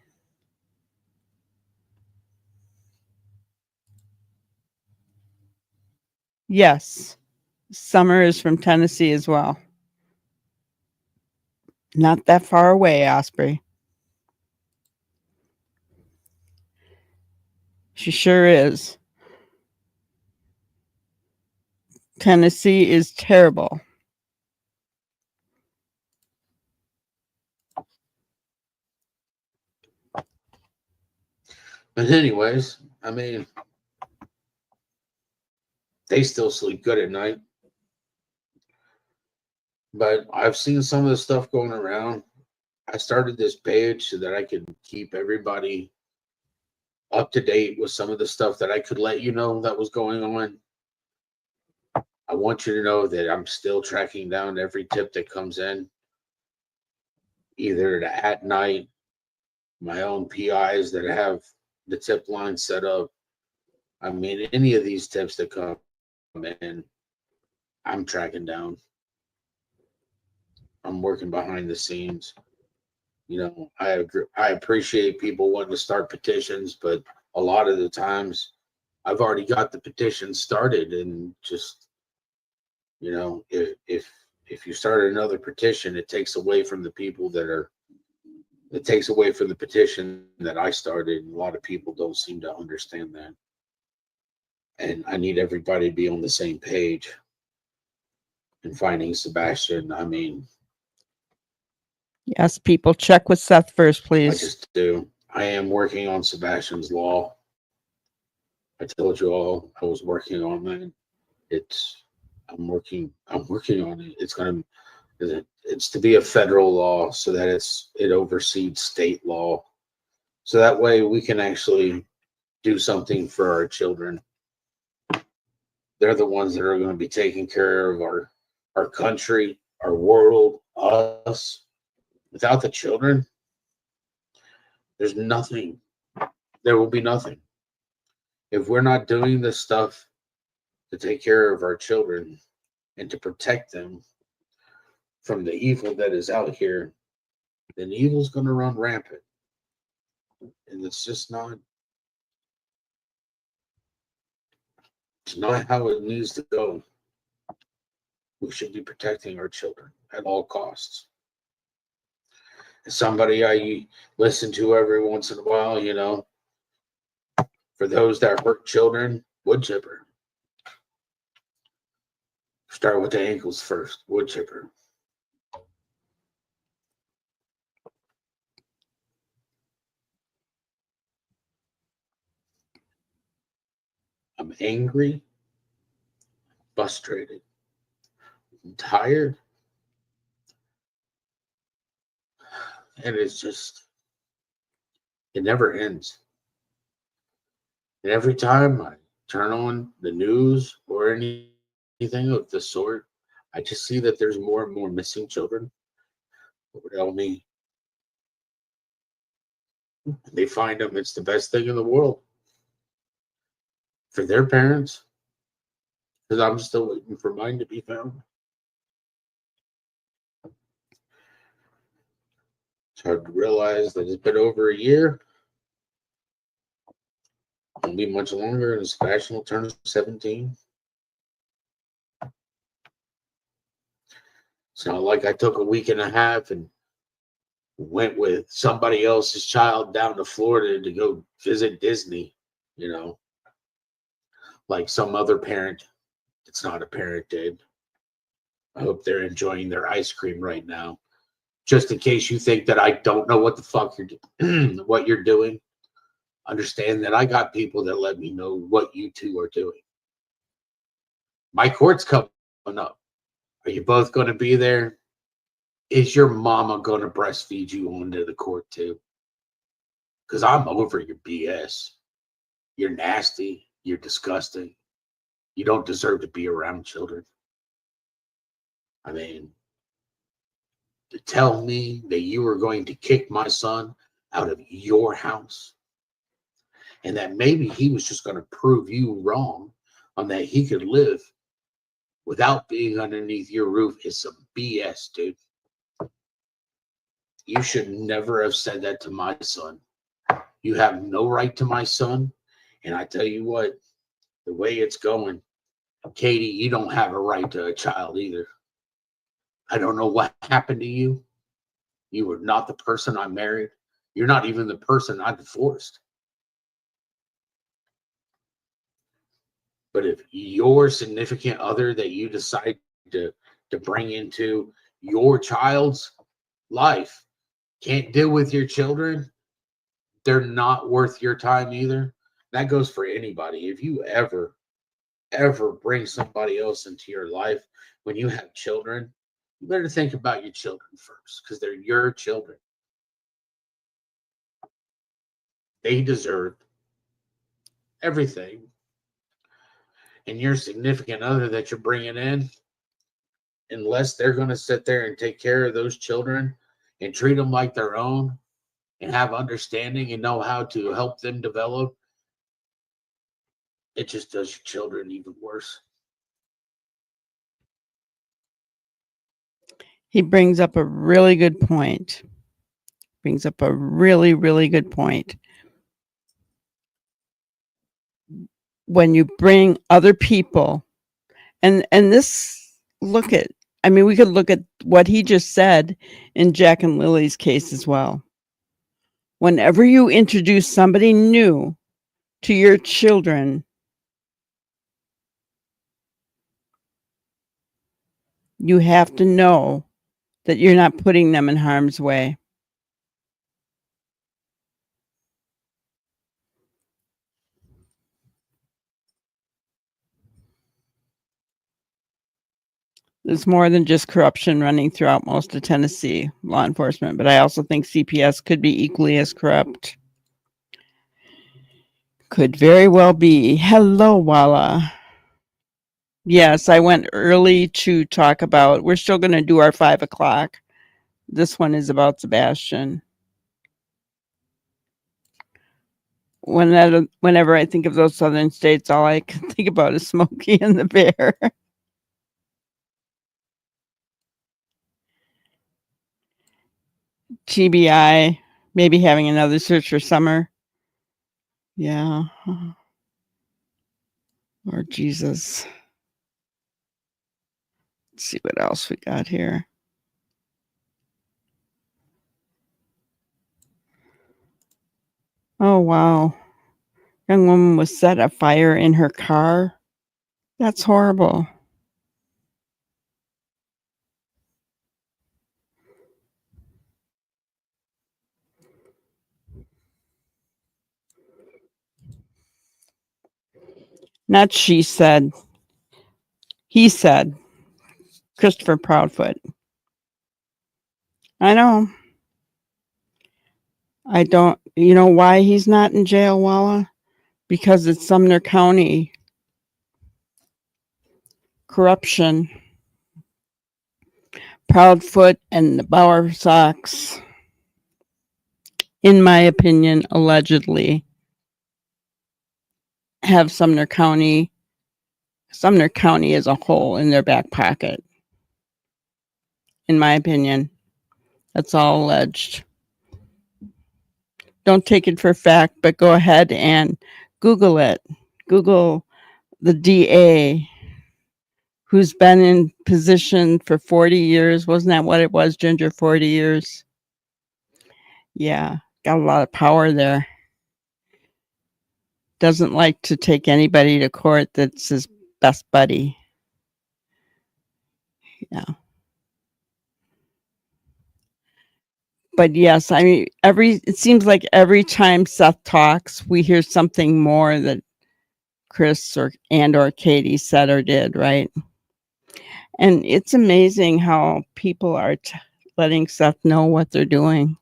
Yes. Summer is from Tennessee as well. Not that far away, Osprey. She sure is. Tennessee is terrible. But anyways, I mean, they still sleep good at night. But I've seen some of the stuff going around. I started this page so that I could keep everybody up to date with some of the stuff that I could let you know that was going on. I want you to know that I'm still tracking down every tip that comes in. either at night, my own PIs that have the tip line set up. I mean, any of these tips that come in, I'm tracking down. I'm working behind the scenes. You know, I appreciate people wanting to start petitions, but a lot of the times I've already got the petition started, and just, you know, if you start another petition, it takes away from the people it takes away from the petition that I started. And a lot of people don't seem to understand that. And I need everybody to be on the same page. And finding Sebastian, I mean, Yes, people, check with Seth first, I please. just do. I am working on Sebastian's law. I told you all I was working on that. I'm working on it. It's to be a federal law so that it oversees state law. So that way we can actually do something for our children. They're the ones that are going to be taking care of our country, our world, us. Without the children, there's nothing. There will be nothing. If we're not doing this stuff to take care of our children and to protect them from the evil that is out here, then evil's going to run rampant. And it's just not, it's not how it needs to go. We should be protecting our children at all costs. Somebody I listen to every once in a while, you know, for those that hurt children, wood chipper. Start with the ankles first, wood chipper. I'm angry, frustrated, I'm tired, and it never ends. And every time I turn on the news or anything of the sort, I just see that there's more and more missing children. What would tell me they find them, it's the best thing in the world for their parents, because I'm still waiting for mine to be found. It's hard to realize that it's been over a year. Won't be much longer, and Sebastian will turn 17. It's not like I took a week and a half and went with somebody else's child down to Florida to go visit Disney, you know, like some other parent. It's not a parent did. I hope they're enjoying their ice cream right now. Just in case you think that I don't know what the fuck what you're doing, understand that I got people that let me know what you two are doing. My court's coming up. Are you both going to be there? Is your mama going to breastfeed you onto the court too? Because I'm over your BS. You're nasty. You're disgusting. You don't deserve to be around children. I mean, to tell me that you were going to kick my son out of your house and that maybe he was just going to prove you wrong on that he could live without being underneath your roof is some BS, dude. You should never have said that to my son. You have no right to my son. And I tell you what, the way it's going, Katie, you don't have a right to a child either. I don't know what happened to you. You were not the person I married. You're not even the person I divorced. But if your significant other that you decide to bring into your child's life can't deal with your children, they're not worth your time either. That goes for anybody. If you ever bring somebody else into your life when you have children, you better think about your children first, because they're your children. They deserve everything. And your significant other that you're bringing in, unless they're going to sit there and take care of those children and treat them like their own and have understanding and know how to help them develop, it just does your children even worse. He brings up a really good point. Brings up a really, really good point. When you bring other people, and this, look at, I mean, we could look at what he just said in Jack and Lily's case as well. Whenever you introduce somebody new to your children, you have to know that you're not putting them in harm's way. There's more than just corruption running throughout most of Tennessee law enforcement, but I also think CPS could be equally as corrupt. Could very well be. Hello, Walla. Yes, I went early to talk about, we're still going to do our 5 o'clock. This one is about Sebastian. Whenever I think of those southern states, all I can think about is Smokey and the Bear. TBI, maybe having another search for summer. Yeah. Lord Jesus. Let's see what else we got here. Oh, wow. Young woman was set afire in her car. That's horrible. Not she said. He said. Christopher Proudfoot. I know. I don't, you know why he's not in jail, Walla? Because it's Sumner County. Corruption. Proudfoot and the Bauer Sox, in my opinion, allegedly have Sumner County as a whole in their back pocket. In my opinion, that's all alleged. Don't take it for fact, but go ahead and Google it. Google the DA who's been in position for 40 years. Wasn't that what it was, Ginger? 40 years. Yeah, got a lot of power there. Doesn't like to take anybody to court that's his best buddy. Yeah. But yes, I mean, it seems like every time Seth talks, we hear something more that Chris or Katie said or did, right? And it's amazing how people are letting Seth know what they're doing.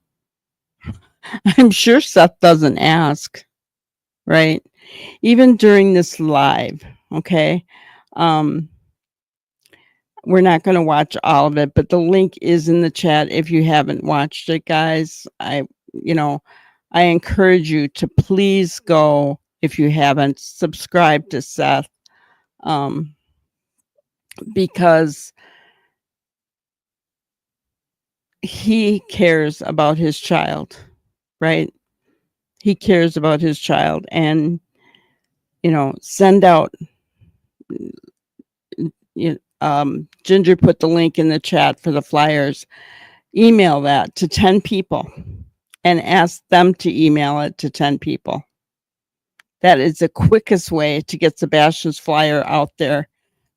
I'm sure Seth doesn't ask, right? Even during this live, okay? We're not going to watch all of it, but the link is in the chat if you haven't watched it, guys. I encourage you to please go, if you haven't, subscribe to Seth, because he cares about his child, right? He cares about his child, and send out. Ginger put the link in the chat for the flyers. Email that to 10 people and ask them to email it to 10 people. That is the quickest way to get Sebastian's flyer out there.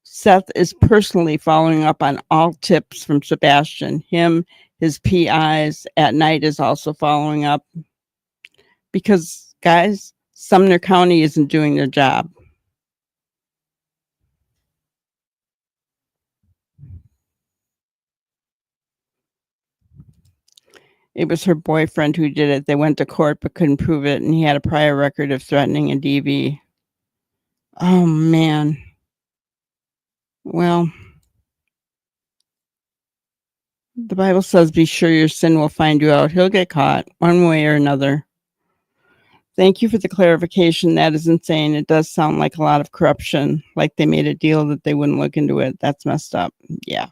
Seth is personally following up on all tips from Sebastian. His PIs at night is also following up. Because, guys, Sumner County isn't doing their job. It was her boyfriend who did it. They went to court but couldn't prove it, and he had a prior record of threatening a DV. Oh, man. Well, The Bible says, be sure your sin will find you out. He'll get caught one way or another. Thank you for the clarification. That is insane. It does sound like a lot of corruption, like they made a deal that they wouldn't look into it. That's messed up. Yeah,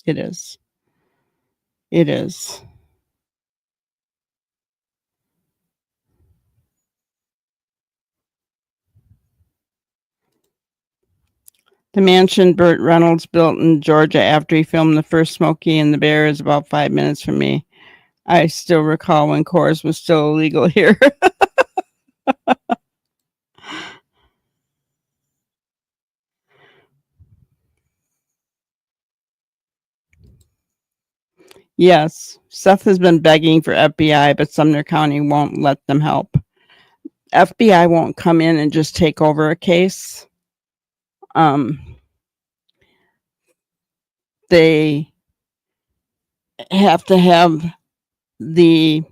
it is. It is. The mansion Burt Reynolds built in Georgia after he filmed the first Smokey and the Bear is about 5 minutes from me. I still recall when Coors was still illegal here. Yes, Seth has been begging for FBI, but Sumner County won't let them help. FBI won't come in and just take over a case. They have to have the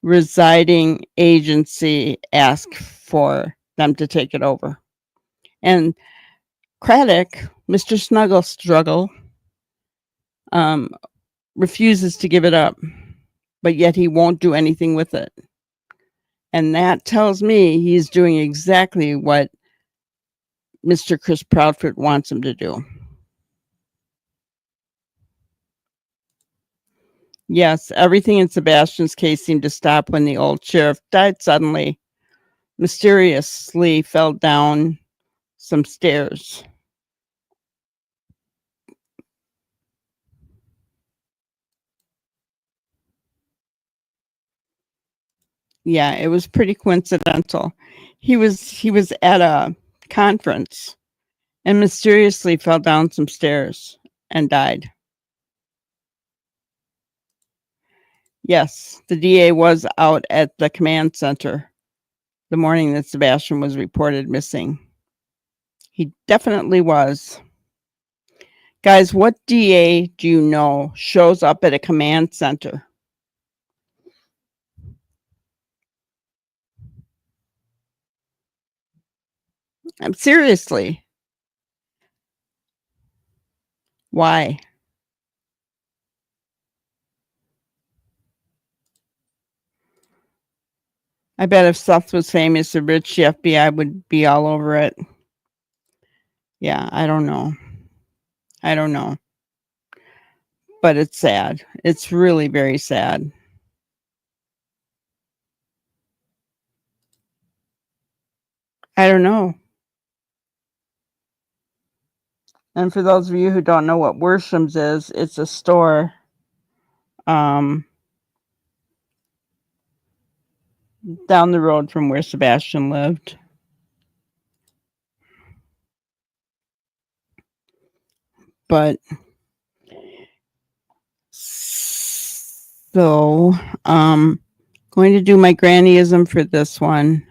residing agency ask for them to take it over. And Craddock, Mr. Snuggle Struggle, refuses to give it up, but yet he won't do anything with it. And that tells me he's doing exactly what Mr. Chris Proudfoot wants him to do. Yes, everything in Sebastian's case seemed to stop when the old sheriff died suddenly, mysteriously fell down some stairs. Yeah, it was pretty coincidental. He was at a conference and mysteriously fell down some stairs and died. Yes, the DA was out at the command center the morning that Sebastian was reported missing. He definitely was. Guys, what DA do you know shows up at a command center? Seriously. Why? I bet if Seth was famous or rich, the FBI would be all over it. Yeah, I don't know. I don't know. But it's sad. It's really very sad. I don't know. And for those of you who don't know what Worsham's is, it's a store down the road from where Sebastian lived. But so going to do my grannyism for this one.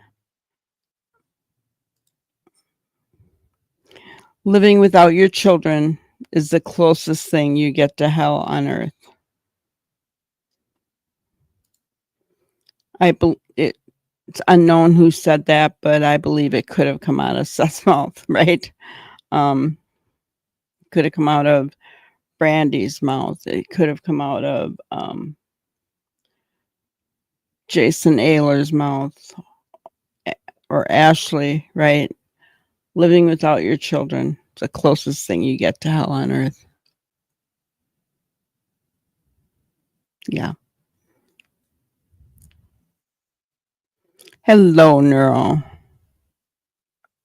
Living without your children is the closest thing you get to hell on earth. It's unknown who said that, but I believe it could have come out of Seth's mouth, right? Could have come out of Brandy's mouth. It could have come out of Jason Ayler's mouth or Ashley, right? Living without your children is the closest thing you get to hell on earth. Yeah. Hello, Neuro.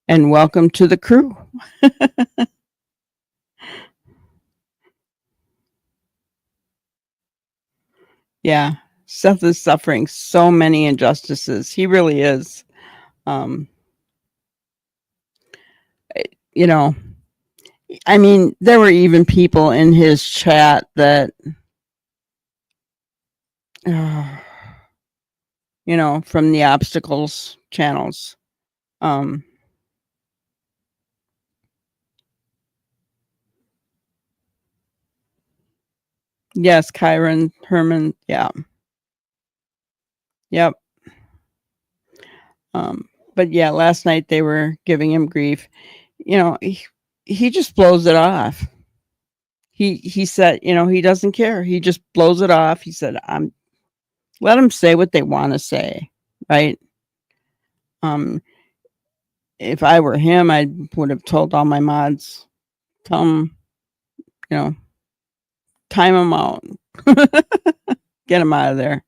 And welcome to the crew. Yeah. Seth is suffering so many injustices. He really is. You know, I mean, there were even people in his chat that, you know, from the obstacles channels. Yes, Kyron, Herman, yeah. Yep. But yeah, last night they were giving him grief. You know, he just blows it off. he said, he doesn't care. He just blows it off. He said, let them say what they want to say, right? If I were him, I would have told all my mods, tell them, time them out, get them out of there.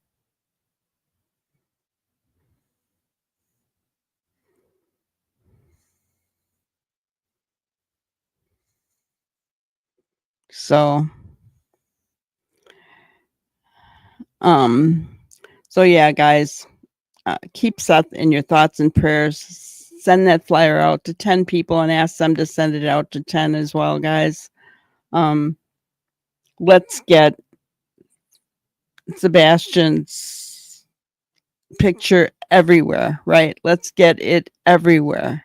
So, yeah, guys, keep Seth in your thoughts and prayers. Send that flyer out to 10 people and ask them to send it out to 10 as well, guys. Let's get Sebastian's picture everywhere, right? Let's get it everywhere.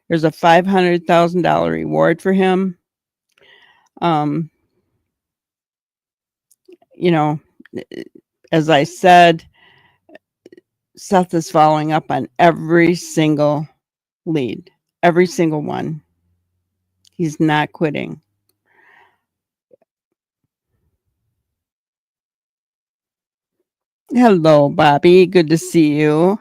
There's a $500,000 reward for him. As I said, Seth is following up on every single lead, every single one. He's not quitting. Hello, Bobby. Good to see you.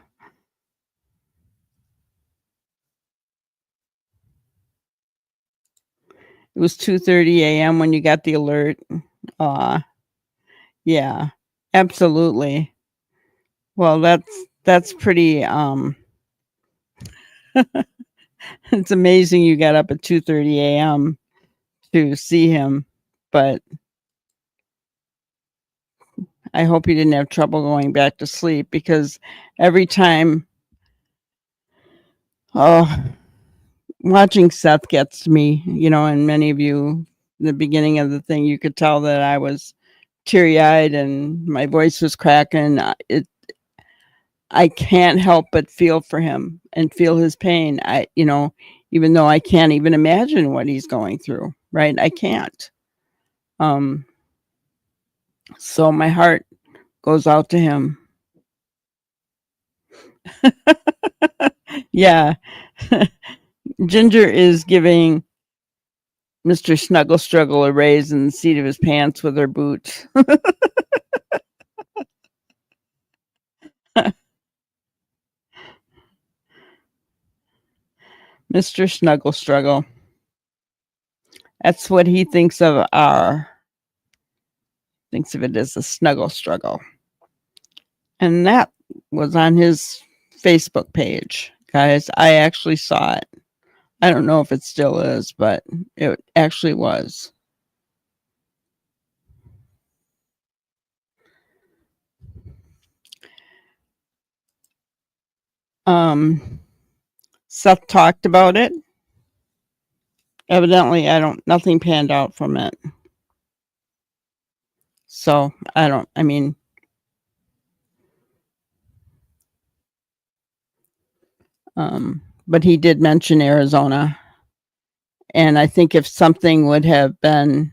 It was 2:30 a.m. when you got the alert. Yeah, absolutely. Well, that's pretty it's amazing you got up at 2:30 a.m. to see him, but I hope you didn't have trouble going back to sleep, because every time watching Seth gets to me, and many of you, the beginning of the thing, you could tell that I was teary-eyed and my voice was cracking. I can't help but feel for him and feel his pain. Even though I can't even imagine what he's going through, right? I can't. So my heart goes out to him. Yeah. Ginger is giving Mr. Snuggle Struggle a raise in the seat of his pants with her boot. Mr. Snuggle Struggle. That's what he thinks of thinks of it as a snuggle struggle. And that was on his Facebook page, guys. I actually saw it. I don't know if it still is, but it actually was. Seth talked about it. Evidently, nothing panned out from it. So, but he did mention Arizona. And I think if something would have been,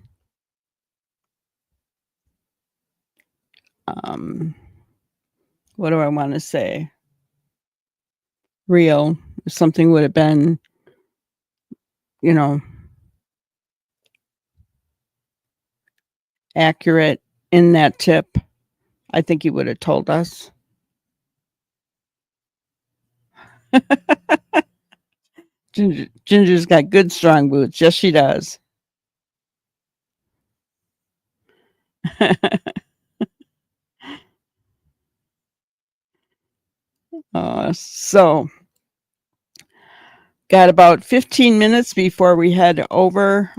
what do I want to say? Real, if something would have been, accurate in that tip, I think he would have told us. Ginger's got good, strong boots. Yes, she does. So, got about 15 minutes before we head over.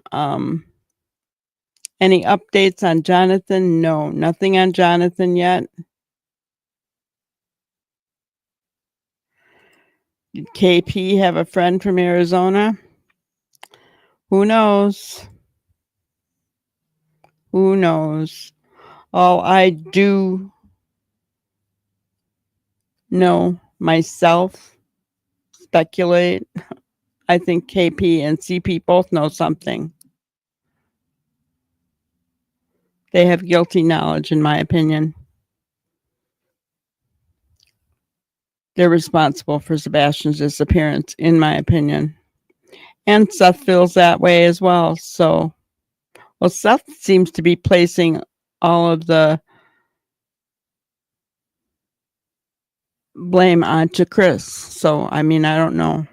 Any updates on Jonathan? No, nothing on Jonathan yet. Did KP have a friend from Arizona? Who knows? Who knows? All I do know myself, speculate, I think KP and CP both know something. They have guilty knowledge, in my opinion. They're responsible for Sebastian's disappearance, in my opinion. And Seth feels that way as well. So Well, Seth seems to be placing all of the blame onto Chris. So, I mean, I don't know.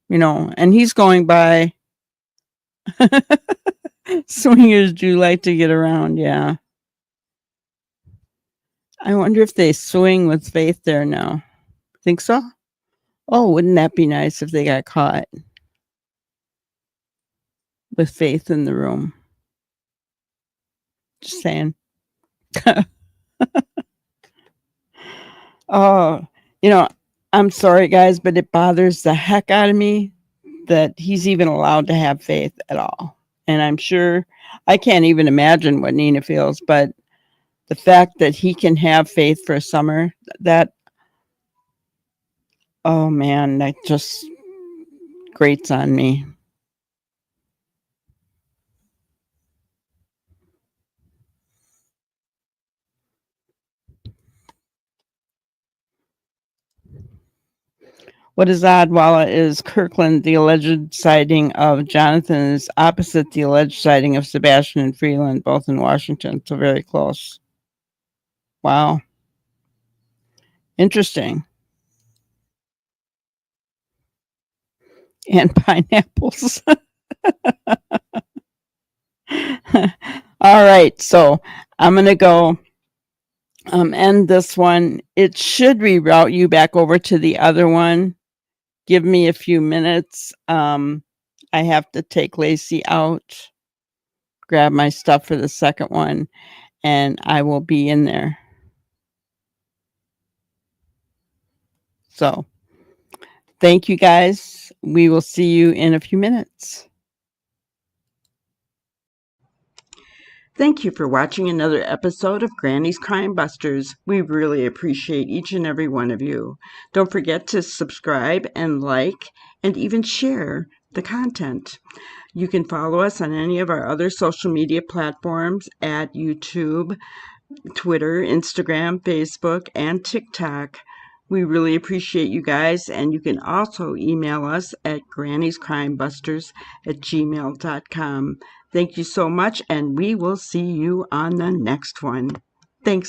And he's going by swingers do like to get around. Yeah. I wonder if they swing with Faith there now. Think so? Oh, wouldn't that be nice if they got caught with Faith in the room? Just saying. Oh, I'm sorry, guys, but it bothers the heck out of me that he's even allowed to have Faith at all. And I'm sure I can't even imagine what Nina feels, but the fact that he can have Faith for a summer, oh man, that just grates on me. What is odd, Walla, is Kirkland, the alleged sighting of Jonathan is opposite the alleged sighting of Sebastian and Freeland, both in Washington, so very close. Wow. Interesting. And pineapples. All right, so I'm going to go end this one. It should reroute you back over to the other one. Give me a few minutes. I have to take Lacey out, grab my stuff for the second one, and I will be in there. So thank you, guys. We will see you in a few minutes. Thank you for watching another episode of Granny's Crime Busters. We really appreciate each and every one of you. Don't forget to subscribe and like and even share the content. You can follow us on any of our other social media platforms at YouTube, Twitter, Instagram, Facebook, and TikTok. We really appreciate you guys, and you can also email us at granniescrimebusters@gmail.com. Thank you so much, and we will see you on the next one. Thanks.